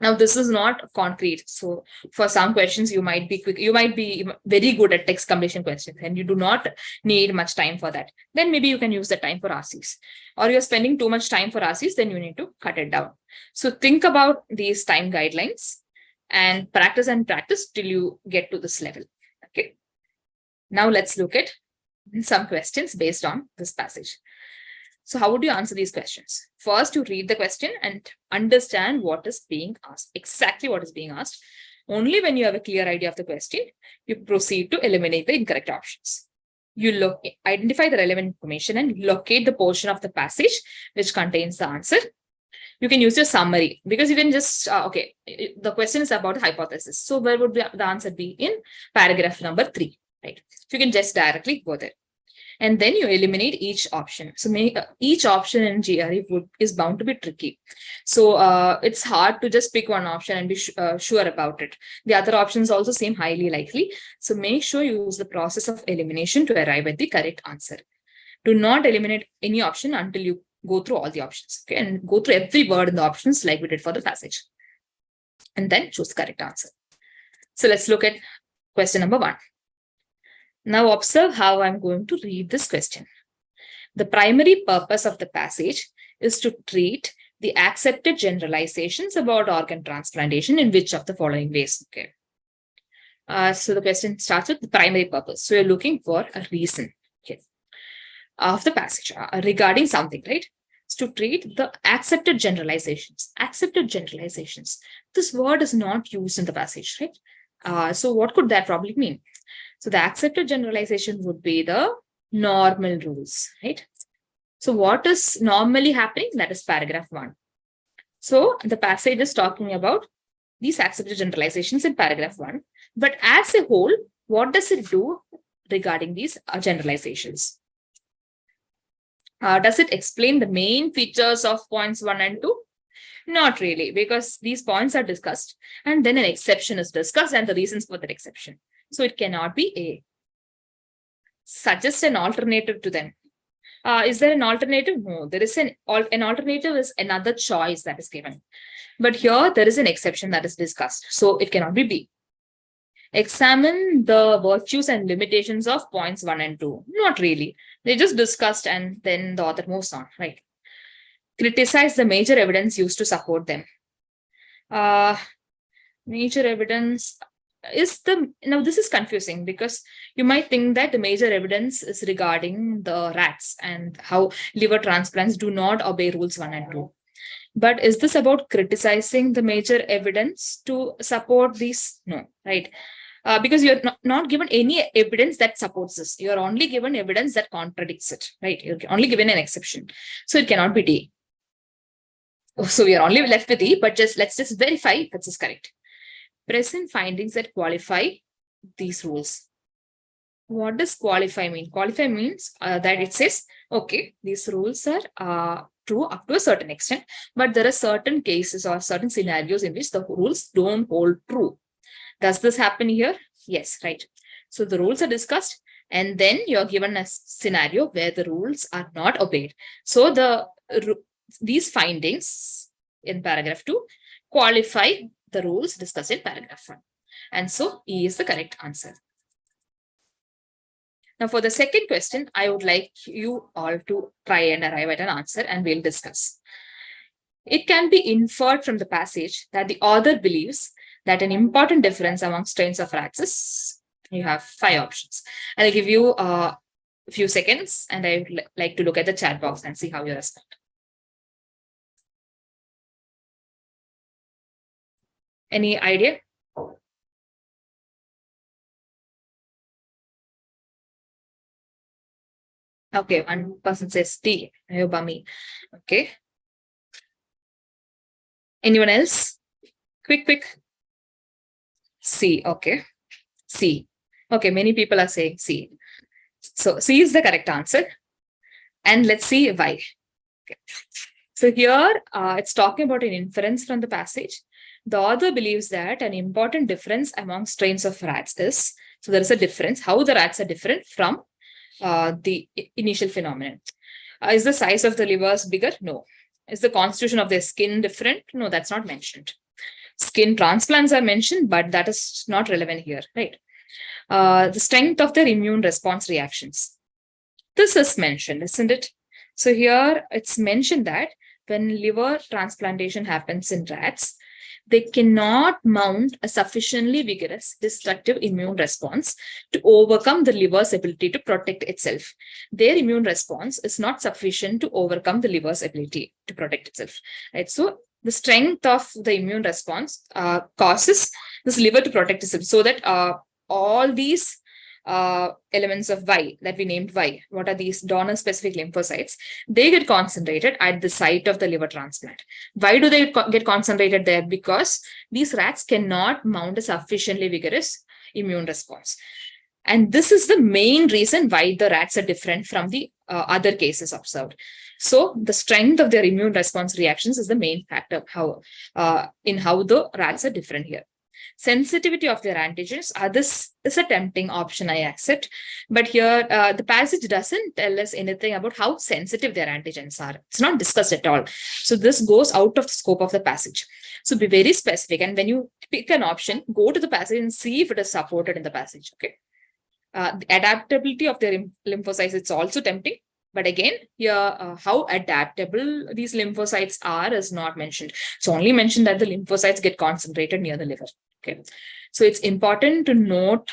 Now, this is not concrete. So for some questions, you might be quick. You might be very good at text completion questions and you do not need much time for that. Then maybe you can use the time for RCs. Or you're spending too much time for RCs, then you need to cut it down. So think about these time guidelines and practice till you get to this level. Okay. Now let's look at some questions based on this passage. So how would you answer these questions? First, you read the question and understand what is being asked, exactly what is being asked. Only when you have a clear idea of the question, you proceed to eliminate the incorrect options. You identify the relevant information and locate the portion of the passage which contains the answer. You can use your summary because you can just, okay, the question is about the hypothesis. So where would the answer be? In paragraph number 3, right? So you can just directly go there. And then you eliminate each option. So each option in GRE is bound to be tricky. So it's hard to just pick one option and be sure about it. The other options also seem highly likely. So make sure you use the process of elimination to arrive at the correct answer. Do not eliminate any option until you go through all the options. Okay, and go through every word in the options like we did for the passage. And then choose the correct answer. So let's look at question number 1. Now observe how I'm going to read this question. The primary purpose of the passage is to treat the accepted generalizations about organ transplantation in which of the following ways. Okay. So the question starts with the primary purpose. So you're looking for a reason, okay, of the passage regarding something, right? It's to treat the accepted generalizations. Accepted generalizations. This word is not used in the passage, right? So what could that probably mean? So the accepted generalization would be the normal rules, right? So what is normally happening? That is paragraph 1. So the passage is talking about these accepted generalizations in paragraph 1. But as a whole, what does it do regarding these generalizations? Does it explain the main features of points 1 and 2? Not really, because these points are discussed and then an exception is discussed and the reasons for that exception. So it cannot be A. Suggest an alternative to them. Is there an alternative? No, there is an alternative is another choice that is given. But here there is an exception that is discussed. So it cannot be B. examine the virtues and limitations of points 1 and 2. Not really. They just discussed and then the author moves on, right? Criticize the major evidence used to support them. Major evidence is now this is confusing because you might think that the major evidence is regarding the rats and how liver transplants do not obey rules 1 and 2. But is this about criticizing the major evidence to support these? No, right? Because you're not given any evidence that supports this. You're only given evidence that contradicts it, right? You're only given an exception. So it cannot be D. So we are only left with E, but let's just verify if this is correct. Present findings that qualify these rules. What does qualify mean? Qualify means that it says, okay, these rules are true up to a certain extent, but there are certain cases or certain scenarios in which the rules don't hold true. Does this happen here? Yes, right. So the rules are discussed and then you're given a scenario where the rules are not obeyed. So these findings in paragraph 2 qualify the rules discussed in paragraph 1. And so E is the correct answer. Now for the second question, I would like you all to try and arrive at an answer and we'll discuss. It can be inferred from the passage that the author believes that an important difference among strains of rats is, you have 5 options. I'll give you a few seconds and I would like to look at the chat box and see how you respond. Any idea? Okay, one person says D, Ayobami. Okay. Anyone else? Quick. C, okay. C. Okay, many people are saying C. So C is the correct answer. And let's see why. Okay. So here it's talking about an inference from the passage. The author believes that an important difference among strains of rats is, so there is a difference, how the rats are different from the initial phenomenon. Is the size of the livers bigger? No. Is the constitution of their skin different? No, that's not mentioned. Skin transplants are mentioned, but that is not relevant here, right? The strength of their immune response reactions. This is mentioned, isn't it? So here it's mentioned that when liver transplantation happens in rats, they cannot mount a sufficiently vigorous destructive immune response to overcome the liver's ability to protect itself. Their immune response is not sufficient to overcome the liver's ability to protect itself. Right? So the strength of the immune response causes this liver to protect itself, so that all these elements of Y that we named Y, what are these donor-specific lymphocytes? They get concentrated at the site of the liver transplant. Why do they get concentrated there? Because these rats cannot mount a sufficiently vigorous immune response. And this is the main reason why the rats are different from the other cases observed. So the strength of their immune response reactions is the main factor in how the rats are different here. Sensitivity of their antigens. This is a tempting option, I accept. But here, the passage doesn't tell us anything about how sensitive their antigens are. It's not discussed at all. So this goes out of the scope of the passage. So be very specific. And when you pick an option, go to the passage and see if it is supported in the passage. Okay. The adaptability of their lymphocytes, it's also tempting. But again, here, how adaptable these lymphocytes are is not mentioned. It's only mentioned that the lymphocytes get concentrated near the liver. Okay, so it's important to note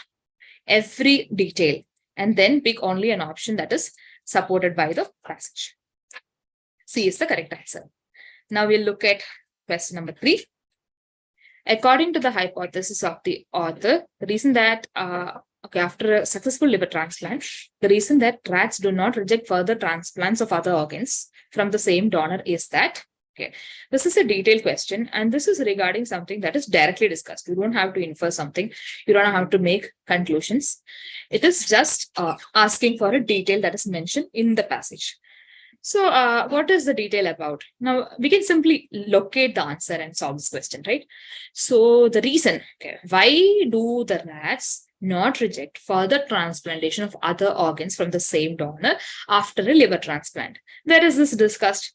every detail and then pick only an option that is supported by the passage. C is the correct answer. Now we'll look at question number 3. According to the hypothesis of the author, the reason that after a successful liver transplant, the reason that rats do not reject further transplants of other organs from the same donor is that, okay, this is a detailed question and this is regarding something that is directly discussed. You don't have to infer something. You don't have to make conclusions. It is just asking for a detail that is mentioned in the passage. So what is the detail about? Now, we can simply locate the answer and solve this question, right? So the reason, okay, why do the rats not reject further transplantation of other organs from the same donor after a liver transplant? Where is this discussed?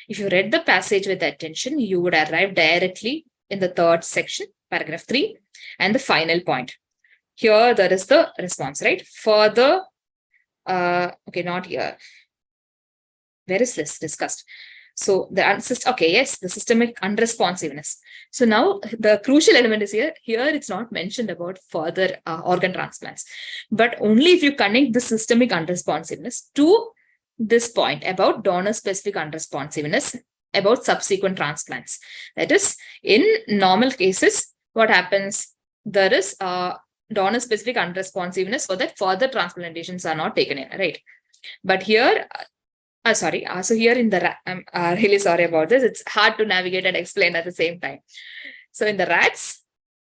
If you read the passage with attention, you would arrive directly in the third section, paragraph 3, and the final point. Here, there is the response, right? Further, okay, not here. Where is this discussed? So the systemic unresponsiveness. So now the crucial element is here. Here it's not mentioned about further organ transplants, but only if you connect the systemic unresponsiveness to this point about donor-specific unresponsiveness about subsequent transplants. That is, in normal cases, what happens? There is donor-specific unresponsiveness so that further transplantations are not taken in, right? But here, so here in the, I'm really sorry about this. It's hard to navigate and explain at the same time. So in the rats,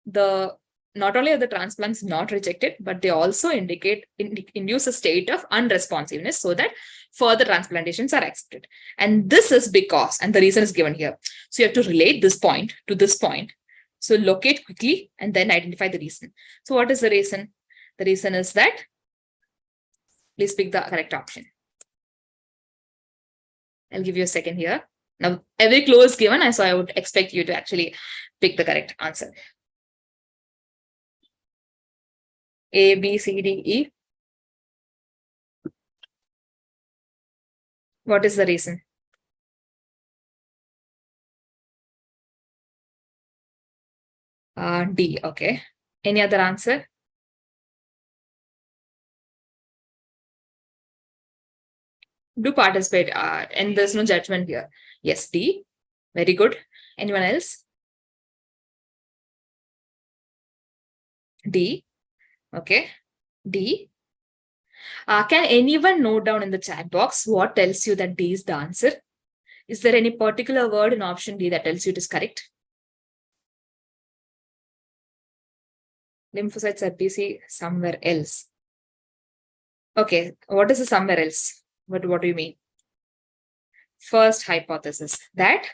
not only are the transplants not rejected, but they also induce a state of unresponsiveness so that further transplantations are accepted. And this is because, and the reason is given here. So you have to relate this point to this point. So locate quickly and then identify the reason. So what is the reason? The reason is that, please pick the correct option. I'll give you a second here. Now, every clue is given, so I would expect you to actually pick the correct answer. A, B, C, D, E. What is the reason? D, okay. Any other answer? Do participate, and there's no judgment here. Yes, D. Very good. Anyone else? D. Okay. D. Can anyone note down in the chat box what tells you that D is the answer? Is there any particular word in option D that tells you it is correct? Lymphocytes are busy somewhere else. Okay. What is the somewhere else? What do you mean? First hypothesis that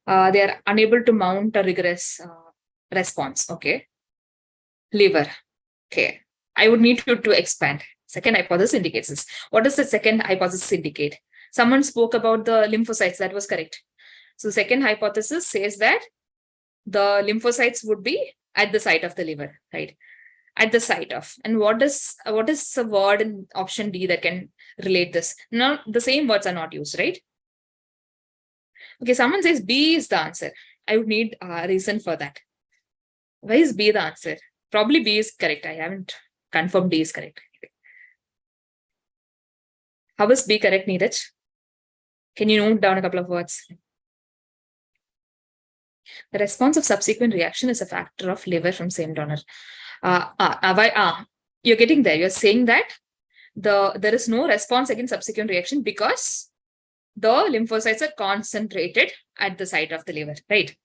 they are unable to mount a rigorous response. Okay. Liver. Okay. I would need you to expand. Second hypothesis indicates this. What does the second hypothesis indicate? Someone spoke about the lymphocytes. That was correct. So second hypothesis says that the lymphocytes would be at the site of the liver, right? At the site of. And what is the word in option D that can relate this? No, the same words are not used, right? Okay, someone says B is the answer. I would need a reason for that. Why is B the answer? Probably B is correct. I haven't confirmed D is correct. How is B correct, Neeraj? Can you note down a couple of words? The response of subsequent reaction is a factor of liver from same donor. You're getting there. You're saying that there is no response against subsequent reaction because the lymphocytes are concentrated at the site of the liver, right?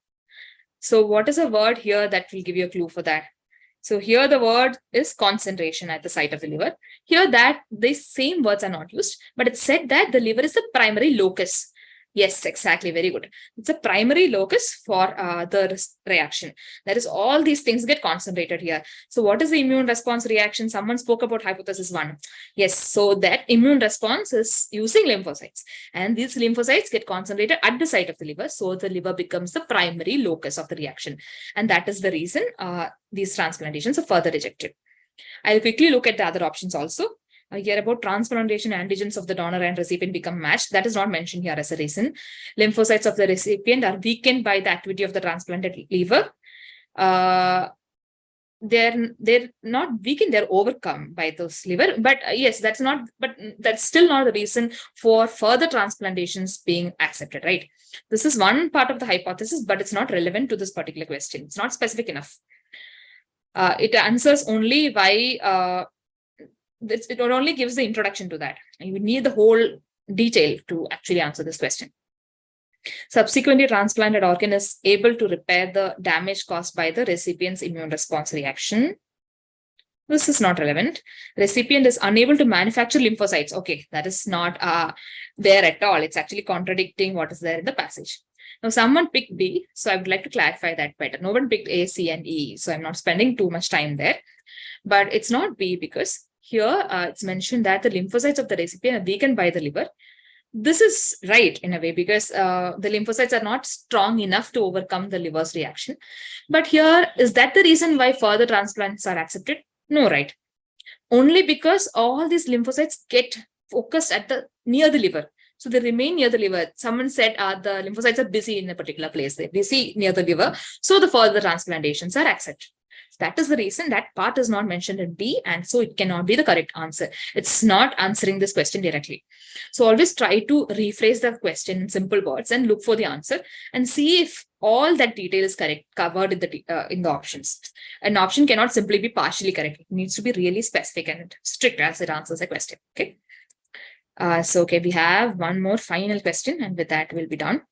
So what is a word here that will give you a clue for that? So here the word is concentration at the site of the liver. Here that these same words are not used, but it's said that the liver is the primary locus. Yes, exactly. Very good. It's a primary locus for the reaction. That is, all these things get concentrated here. So what is the immune response reaction? Someone spoke about hypothesis 1. Yes, so that immune response is using lymphocytes. And these lymphocytes get concentrated at the site of the liver. So the liver becomes the primary locus of the reaction. And that is the reason these transplantations are further rejected. I'll quickly look at the other options also. Here about transplantation antigens of the donor and recipient become matched. That is not mentioned here as a reason. Lymphocytes of the recipient are weakened by the activity of the transplanted liver. They're not weakened, they're overcome by those liver. But yes, that's still not the reason for further transplantations being accepted, right? This is one part of the hypothesis, but it's not relevant to this particular question. It's not specific enough. It answers only why it only gives the introduction to that. You need the whole detail to actually answer this question. Subsequently transplanted organ is able to repair the damage caused by the recipient's immune response reaction. This is not relevant. Recipient is unable to manufacture lymphocytes. Okay, that is not there at all. It's actually contradicting what is there in the passage. Now, someone picked B, so I would like to clarify that better. No one picked A, C, and E, so I'm not spending too much time there. But it's not B because here it's mentioned that the lymphocytes of the recipient are weakened by the liver. This is right in a way because the lymphocytes are not strong enough to overcome the liver's reaction. But here, is that the reason why further transplants are accepted? No, right? Only because all these lymphocytes get focused at the near the liver. So they remain near the liver. Someone said the lymphocytes are busy in a particular place. They're busy near the liver. So the further transplantations are accepted. That is the reason that part is not mentioned in B, and so it cannot be the correct answer. It's not answering this question directly. So always try to rephrase the question in simple words and look for the answer and see if all that detail is correct, covered in the options. An option cannot simply be partially correct. It needs to be really specific and strict as it answers a question. Okay. Okay, we have one more final question, and with that, we'll be done.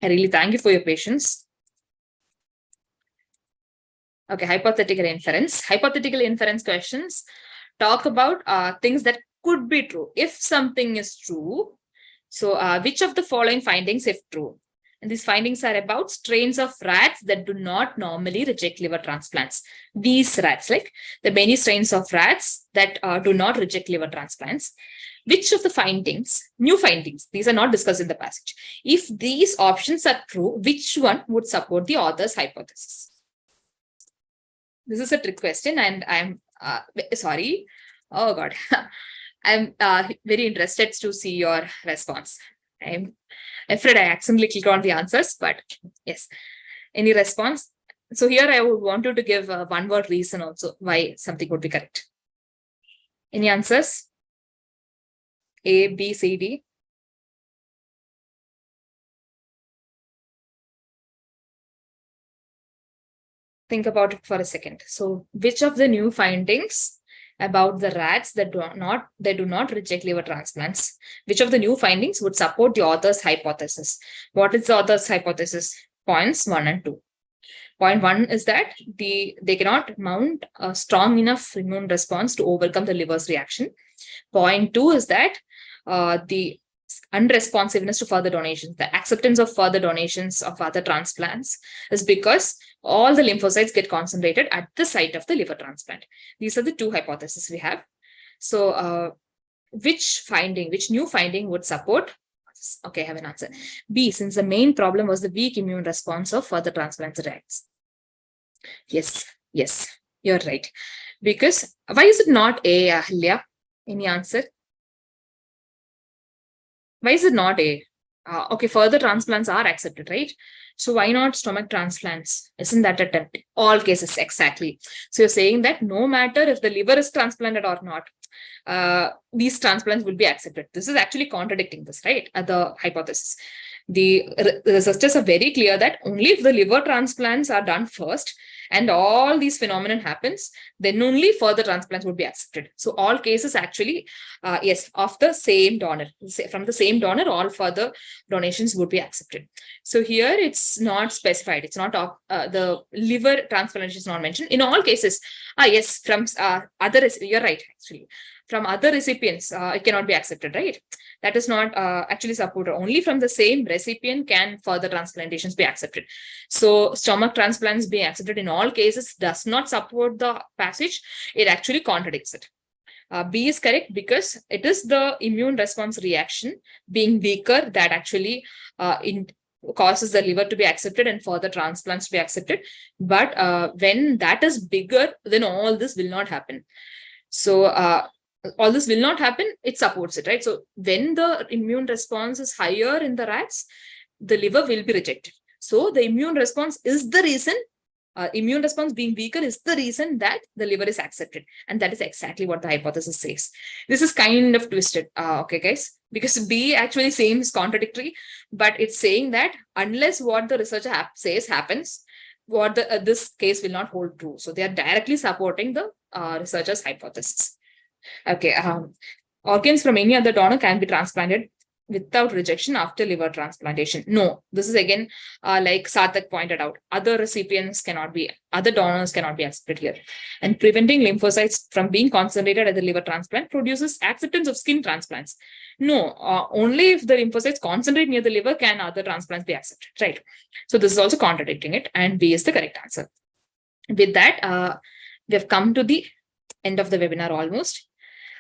I really thank you for your patience. Okay, hypothetical inference. Hypothetical inference questions talk about things that could be true. If something is true, so which of the following findings, if true? And these findings are about strains of rats that do not normally reject liver transplants. These rats, like the many strains of rats that do not reject liver transplants. Which of the findings, new findings, these are not discussed in the passage. If these options are true, which one would support the author's hypothesis? This is a trick question, and I'm sorry. Oh God, I'm very interested to see your response. I'm afraid I accidentally clicked on the answers, but yes. Any response? So here I would want you to give a one-word reason also why something would be correct. Any answers? A, B, C, D. Think about it for a second. So which of the new findings about the rats that do not reject liver transplants, which of the new findings would support the author's hypothesis? What is the author's hypothesis? Points 1 and 2. Point 1 is that they cannot mount a strong enough immune response to overcome the liver's reaction. Point 2 is that the unresponsiveness to further donations, the acceptance of further donations of other transplants is because all the lymphocytes get concentrated at the site of the liver transplant. These are the two hypotheses we have. So which new finding would support? Okay, I have an answer. B, since the main problem was the weak immune response of further transplant rats. Yes, you're right. Because why is it not A, Ahilya? Any answer? Why is it not A? Okay, further transplants are accepted, right? So why not stomach transplants? Isn't that a template? All cases, exactly. So you're saying that no matter if the liver is transplanted or not, these transplants will be accepted. This is actually contradicting this, right? The hypothesis. The researchers are very clear that only if the liver transplants are done first and all these phenomenon happens, then only further transplants would be accepted. So all cases actually, yes, of the same donor, from the same donor, all further donations would be accepted. So here it's not specified. It's not the liver transplantation is not mentioned. In all cases, yes, from other, you're right, actually. From other recipients, it cannot be accepted, right? That is not actually supported. Only from the same recipient can further transplantations be accepted. So stomach transplants being accepted in all cases does not support the passage. It actually contradicts it. B is correct because it is the immune response reaction being weaker that actually causes the liver to be accepted and further transplants to be accepted. But when that is bigger, then all this will not happen. So all this will not happen, it supports it, right? So when the immune response is higher in the rats, the liver will be rejected. So the immune response is the reason, immune response being weaker is the reason that the liver is accepted. And that is exactly what the hypothesis says. This is kind of twisted, okay, guys, because B actually seems contradictory, but it's saying that unless what the researcher says happens, what this case will not hold true. So they are directly supporting the researcher's hypothesis. Okay, organs from any other donor can be transplanted without rejection after liver transplantation. No, this is again, like Sarthak pointed out, other donors cannot be accepted here. And preventing lymphocytes from being concentrated at the liver transplant produces acceptance of skin transplants. No, only if the lymphocytes concentrate near the liver can other transplants be accepted, right? So this is also contradicting it, and B is the correct answer. With that, we have come to the end of the webinar almost.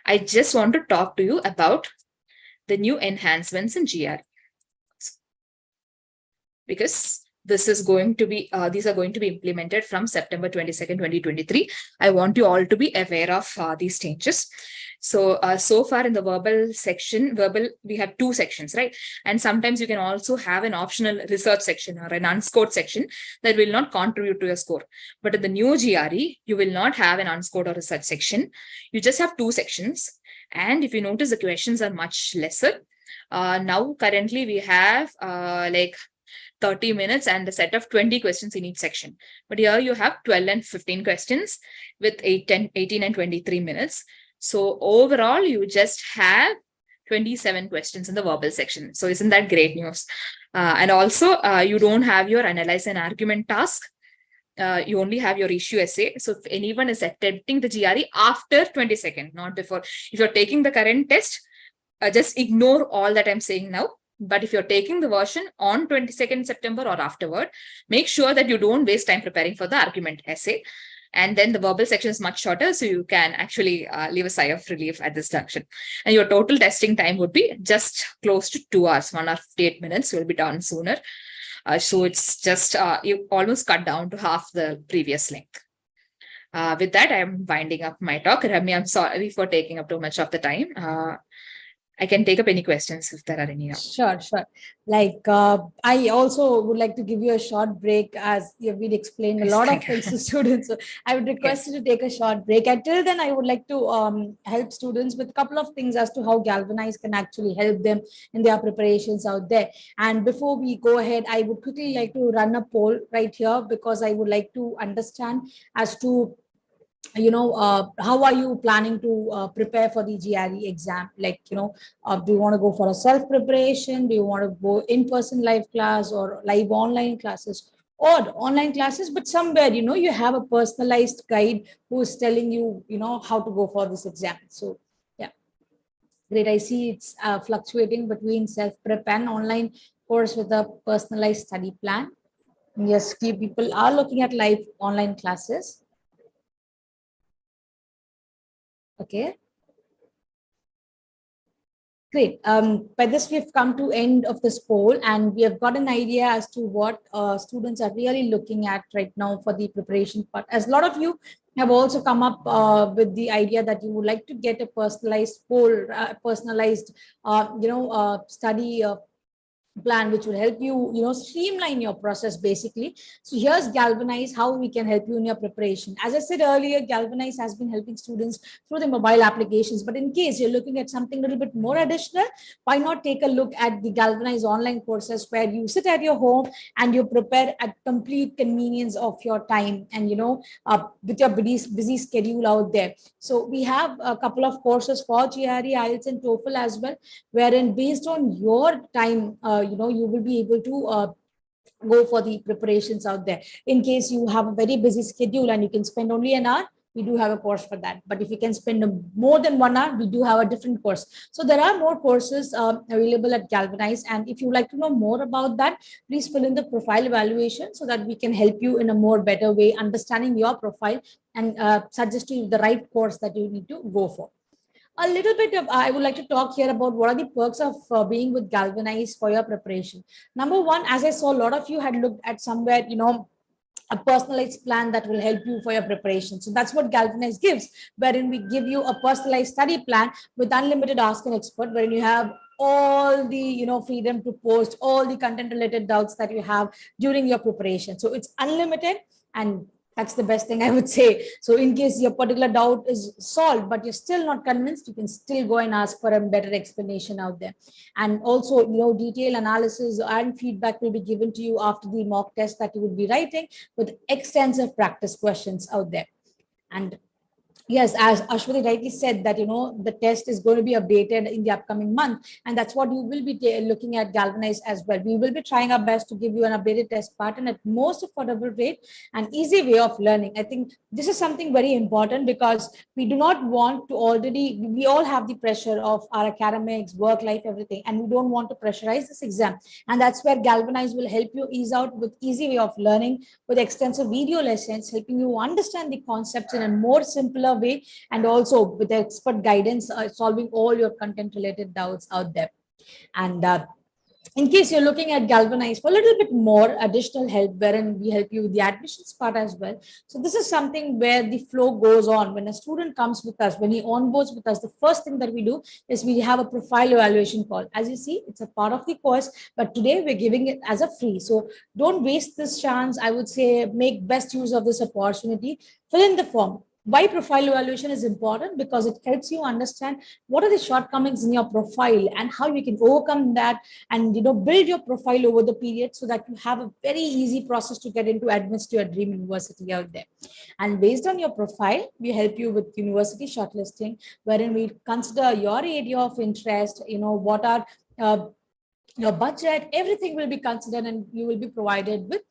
I just want to talk to you about the new enhancements in GRE. Because this is going to be, these are going to be implemented from September 22nd, 2023. I want you all to be aware of these changes. So, so far in the verbal section, we have 2 sections, right? And sometimes you can also have an optional research section or an unscored section that will not contribute to your score. But in the new GRE, you will not have an unscored or research section. You just have 2 sections. And if you notice, the questions are much lesser. Now, currently, we have like 30 minutes and a set of 20 questions in each section. But here you have 12 and 15 questions with 18 and 23 minutes. So overall, you just have 27 questions in the verbal section. So isn't that great news? And also, you don't have your analyze and argument task. You only have your issue essay. So if anyone is attempting the GRE after 22nd, not before, if you're taking the current test, just ignore all that I'm saying now. But if you're taking the version on 22nd September or afterward, make sure that you don't waste time preparing for the argument essay. And then the verbal section is much shorter, so you can actually leave a sigh of relief at this junction. And your total testing time would be just close to 2 hours, 1 hour 58 minutes. You'll be done sooner. So it's just, you almost cut down to half the previous length. With that, I'm winding up my talk. Rami, I'm sorry for taking up too much of the time. I can take up any questions if there are any now. Sure. Like, I also would like to give you a short break, as you've been explaining a lot of things to students. So I would request you to take a short break. Until then, I would like to help students with a couple of things as to how Galvanize can actually help them in their preparations out there. And before we go ahead, I would quickly like to run a poll right here, because I would like to understand as to how are you planning to prepare for the GRE exam? Like, do you want to go for a self preparation? Do you want to go in-person live class or live online classes, or online classes, but somewhere, you have a personalized guide who is telling you, how to go for this exam. So yeah, great. I see it's fluctuating between self-prep and online course with a personalized study plan. Yes, few people are looking at live online classes. Okay. Great. By this, we've come to end of this poll, and we have got an idea as to what students are really looking at right now for the preparation part. As a lot of you have also come up with the idea that you would like to get a personalized poll, personalized, study plan, which will help you, streamline your process basically. So here's Galvanize, how we can help you in your preparation. As I said earlier, Galvanize has been helping students through the mobile applications, but in case you're looking at something a little bit more additional, why not take a look at the Galvanize online courses, where you sit at your home and you prepare at complete convenience of your time, and with your busy schedule out there. So we have a couple of courses for GRE, IELTS and TOEFL as well, wherein based on your time, you will be able to go for the preparations out there. In case you have a very busy schedule and you can spend only an hour, we do have a course for that. But if you can spend more than 1 hour, we do have a different course. So there are more courses available at Galvanize. And if you'd like to know more about that, please fill in the profile evaluation so that we can help you in a more better way, understanding your profile and suggest you the right course that you need to go for. A little bit of, I would like to talk here about what are the perks of being with Galvanize for your preparation. Number one, as I saw, a lot of you had looked at somewhere, a personalized plan that will help you for your preparation. So that's what Galvanize gives, wherein we give you a personalized study plan with unlimited Ask an Expert, wherein you have all the freedom to post all the content related doubts that you have during your preparation. So it's unlimited, and that's the best thing I would say. So in case your particular doubt is solved, but you're still not convinced, you can still go and ask for a better explanation out there. And also, detailed analysis and feedback will be given to you after the mock test that you would be writing, with extensive practice questions out there. And yes, as Aswathy rightly said, that the test is going to be updated in the upcoming month, and that's what you will be looking at Galvanize as well. We will be trying our best to give you an updated test pattern at most affordable rate and easy way of learning. I think this is something very important, because we do not want to we all have the pressure of our academics, work life, everything, and we don't want to pressurize this exam. And that's where Galvanize will help you ease out with easy way of learning, with extensive video lessons, helping you understand the concepts in a more simpler way, and also with expert guidance, solving all your content related doubts out there. And in case you're looking at Galvanize for a little bit more additional help, wherein we help you with the admissions part as well. So this is something where the flow goes on. When a student comes with us, when he onboards with us, the first thing that we do is we have a profile evaluation call. As you see, it's a part of the course, but today we're giving it as a free. So don't waste this chance. I would say make best use of this opportunity. Fill in the form. Why profile evaluation is important? Because it helps you understand what are the shortcomings in your profile and how you can overcome that, and build your profile over the period so that you have a very easy process to get into admits to your dream university out there. And based on your profile, we help you with university shortlisting, wherein we consider your area of interest, what are your budget, everything will be considered, and you will be provided with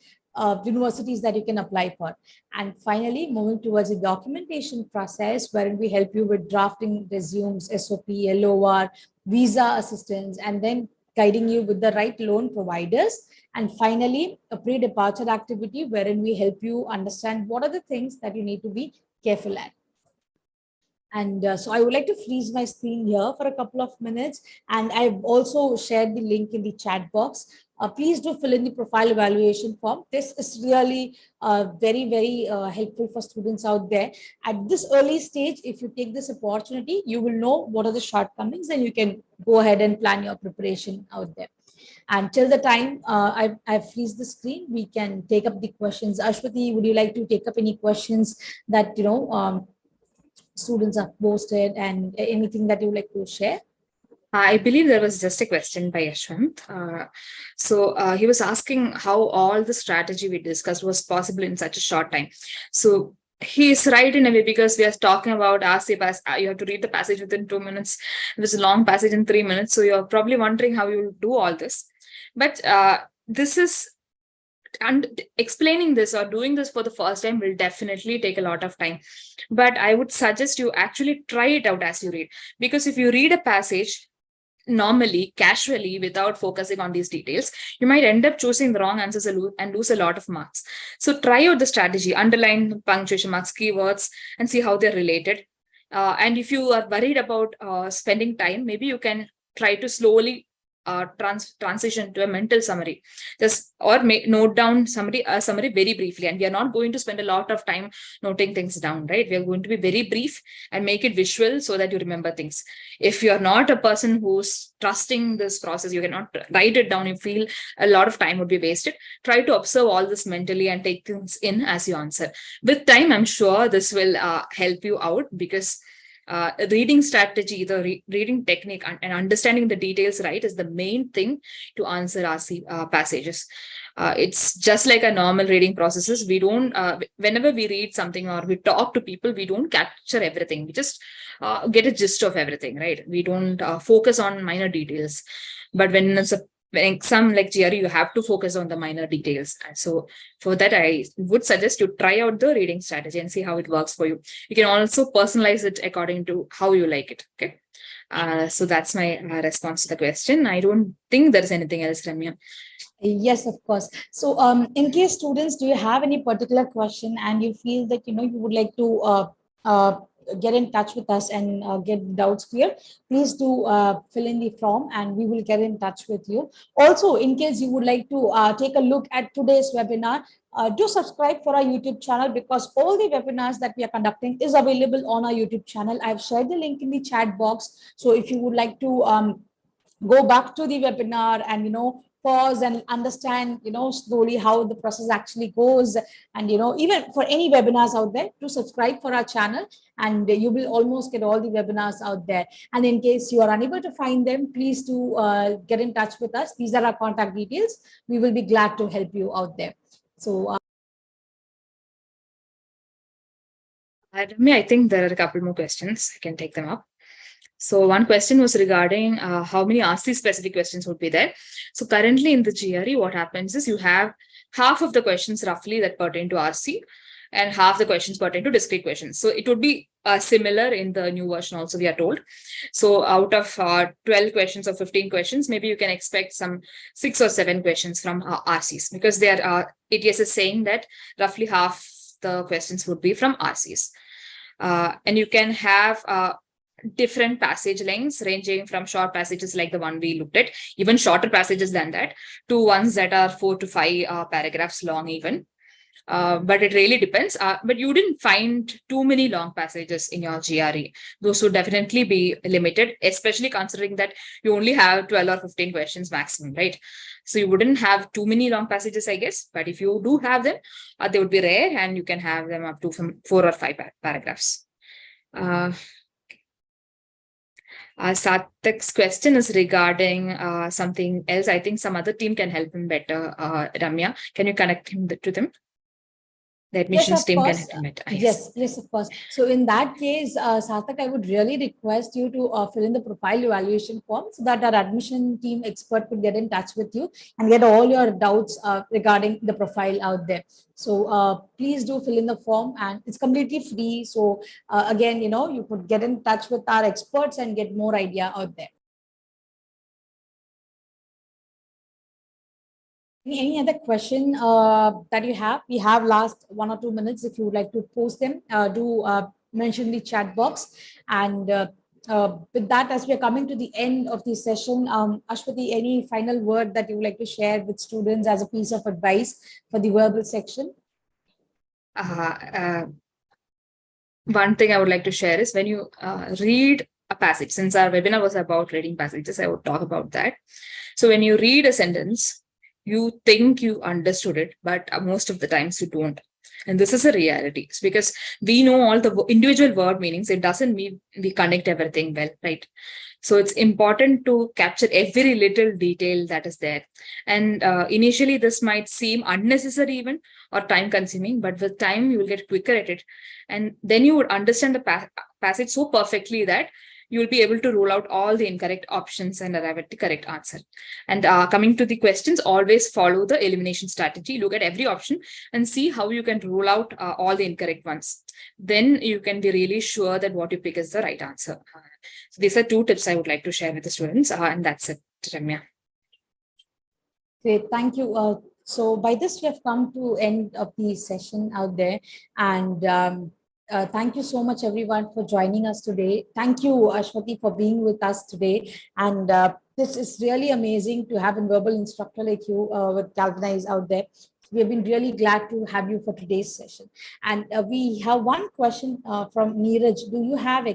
universities that you can apply for. And finally, moving towards the documentation process, wherein we help you with drafting resumes, SOP, LOR, visa assistance, and then guiding you with the right loan providers. And finally, a pre-departure activity, wherein we help you understand what are the things that you need to be careful at. And so I would like to freeze my screen here for a couple of minutes. And I've also shared the link in the chat box. Please do fill in the profile evaluation form. This is really very, very helpful for students out there. At this early stage, if you take this opportunity, you will know what are the shortcomings, and you can go ahead and plan your preparation out there. And till the time I've freezed the screen, we can take up the questions. Aswathy, would you like to take up any questions that, students have posted, and anything that you would like to share? I believe there was just a question by Yashwant. He was asking how all the strategy we discussed was possible in such a short time. So he's right in a way, because we are talking about RC pass. You have to read the passage within 2 minutes. There's a long passage in 3 minutes. So you're probably wondering how you will do all this. But this is, and explaining this or doing this for the first time will definitely take a lot of time. But I would suggest you actually try it out as you read. Because if you read a passage normally, casually, without focusing on these details, you might end up choosing the wrong answers and lose a lot of marks. So try out the strategy, underline punctuation marks, keywords, and see how they're related. And if you are worried about spending time, maybe you can try to slowly transition to a mental summary, note down a summary very briefly. And we are not going to spend a lot of time noting things down, right? We are going to be very brief and make it visual so that you remember things. If you're not a person who's trusting this process, you cannot write it down, you feel a lot of time would be wasted, try to observe all this mentally and take things in as you answer. With time, I'm sure this will help you out, because reading strategy, the reading technique, and understanding the details right is the main thing to answer RC passages. It's just like a normal reading processes. We don't, whenever we read something or we talk to people, we don't capture everything. We just get a gist of everything, right? We don't focus on minor details. But when it's an exam like GRE, you have to focus on the minor details. So for that, I would suggest you try out the reading strategy and see how it works for you. You can also personalize it according to how you like it. Okay. So that's my response to the question. I don't think there's anything else, Ramya. Yes, of course. So in case students, do you have any particular question and you feel that, you would like to get in touch with us and get doubts clear, please do fill in the form and we will get in touch with you. Also, in case you would like to take a look at today's webinar, do subscribe for our YouTube channel, because all the webinars that we are conducting is available on our YouTube channel. I've shared the link in the chat box. So if you would like to go back to the webinar and, pause and understand, slowly how the process actually goes. And, even for any webinars out there, to subscribe for our channel, and you will almost get all the webinars out there. And in case you are unable to find them, please do get in touch with us. These are our contact details. We will be glad to help you out there. So, I think there are a couple more questions. I can take them up. So one question was regarding how many RC specific questions would be there. So currently in the GRE, what happens is you have half of the questions roughly that pertain to RC and half the questions pertain to discrete questions. So it would be similar in the new version also, we are told. So out of 12 questions or 15 questions, maybe you can expect some 6 or 7 questions from RCs, because they are, ATS is saying that roughly half the questions would be from RCs. And you can have different passage lengths, ranging from short passages like the one we looked at, even shorter passages than that, to ones that are 4 to 5 paragraphs long even. But it really depends. But you didn't find too many long passages in your GRE. Those would definitely be limited, especially considering that you only have 12 or 15 questions maximum, right? So you wouldn't have too many long passages, I guess. But if you do have them, they would be rare, and you can have them up to 4 or 5 paragraphs. Sarthak's question is regarding something else. I think some other team can help him better. Ramya, can you connect him to them? The admissions team can help him better. Yes, of course. So in that case, Sarthak, I would really request you to fill in the profile evaluation form so that our admission team expert could get in touch with you and get all your doubts regarding the profile out there. So please do fill in the form, and it's completely free. So again, you could get in touch with our experts and get more idea out there. Any other question that you have? We have last 1 or 2 minutes. If you would like to post them, do mention the chat box. And with that, as we are coming to the end of the session, Aswathy, any final word that you would like to share with students as a piece of advice for the verbal section? One thing I would like to share is when you read a passage, since our webinar was about reading passages, I would talk about that. So when you read a sentence, you think you understood it, but most of the times you don't. And this is a reality. It's because we know all the individual word meanings. It doesn't mean we connect everything well, right? So it's important to capture every little detail that is there. And initially, this might seem unnecessary even or time consuming, but with time, you will get quicker at it. And then you would understand the passage so perfectly that you will be able to rule out all the incorrect options and arrive at the correct answer. And coming to the questions, always follow the elimination strategy. Look at every option and see how you can rule out all the incorrect ones. Then you can be really sure that what you pick is the right answer. So these are 2 tips I would like to share with the students, and that's it, Ramya. Great, thank you. So by this, we have come to end of the session out there, and thank you so much, everyone, for joining us today. Thank you, Aswathy, for being with us today. And this is really amazing to have a verbal instructor like you with Galvanize out there. We have been really glad to have you for today's session. And we have one question from Neeraj. Do you have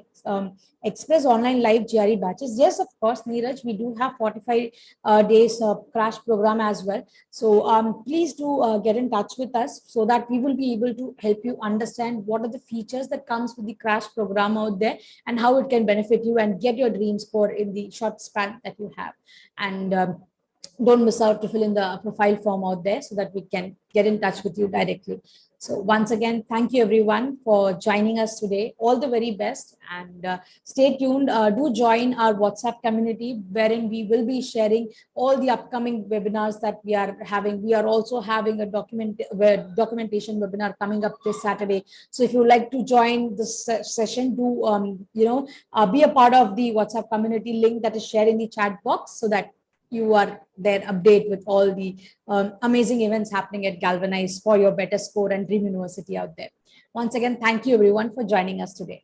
Express Online Live GRE batches? Yes, of course, Neeraj. We do have 45 days crash program as well. So please do get in touch with us so that we will be able to help you understand what are the features that comes with the crash program out there and how it can benefit you and get your dream score in the short span that you have. And don't miss out to fill in the profile form out there so that we can get in touch with you directly. So once again, thank you everyone for joining us today. All the very best, and stay tuned. Do join our WhatsApp community wherein we will be sharing all the upcoming webinars that we are having. We are also having a documentation webinar coming up this Saturday. So if you would like to join this session, do be a part of the WhatsApp community link that is shared in the chat box so that you are there update with all the amazing events happening at Galvanize for your better score and dream university out there. Once again, thank you everyone for joining us today.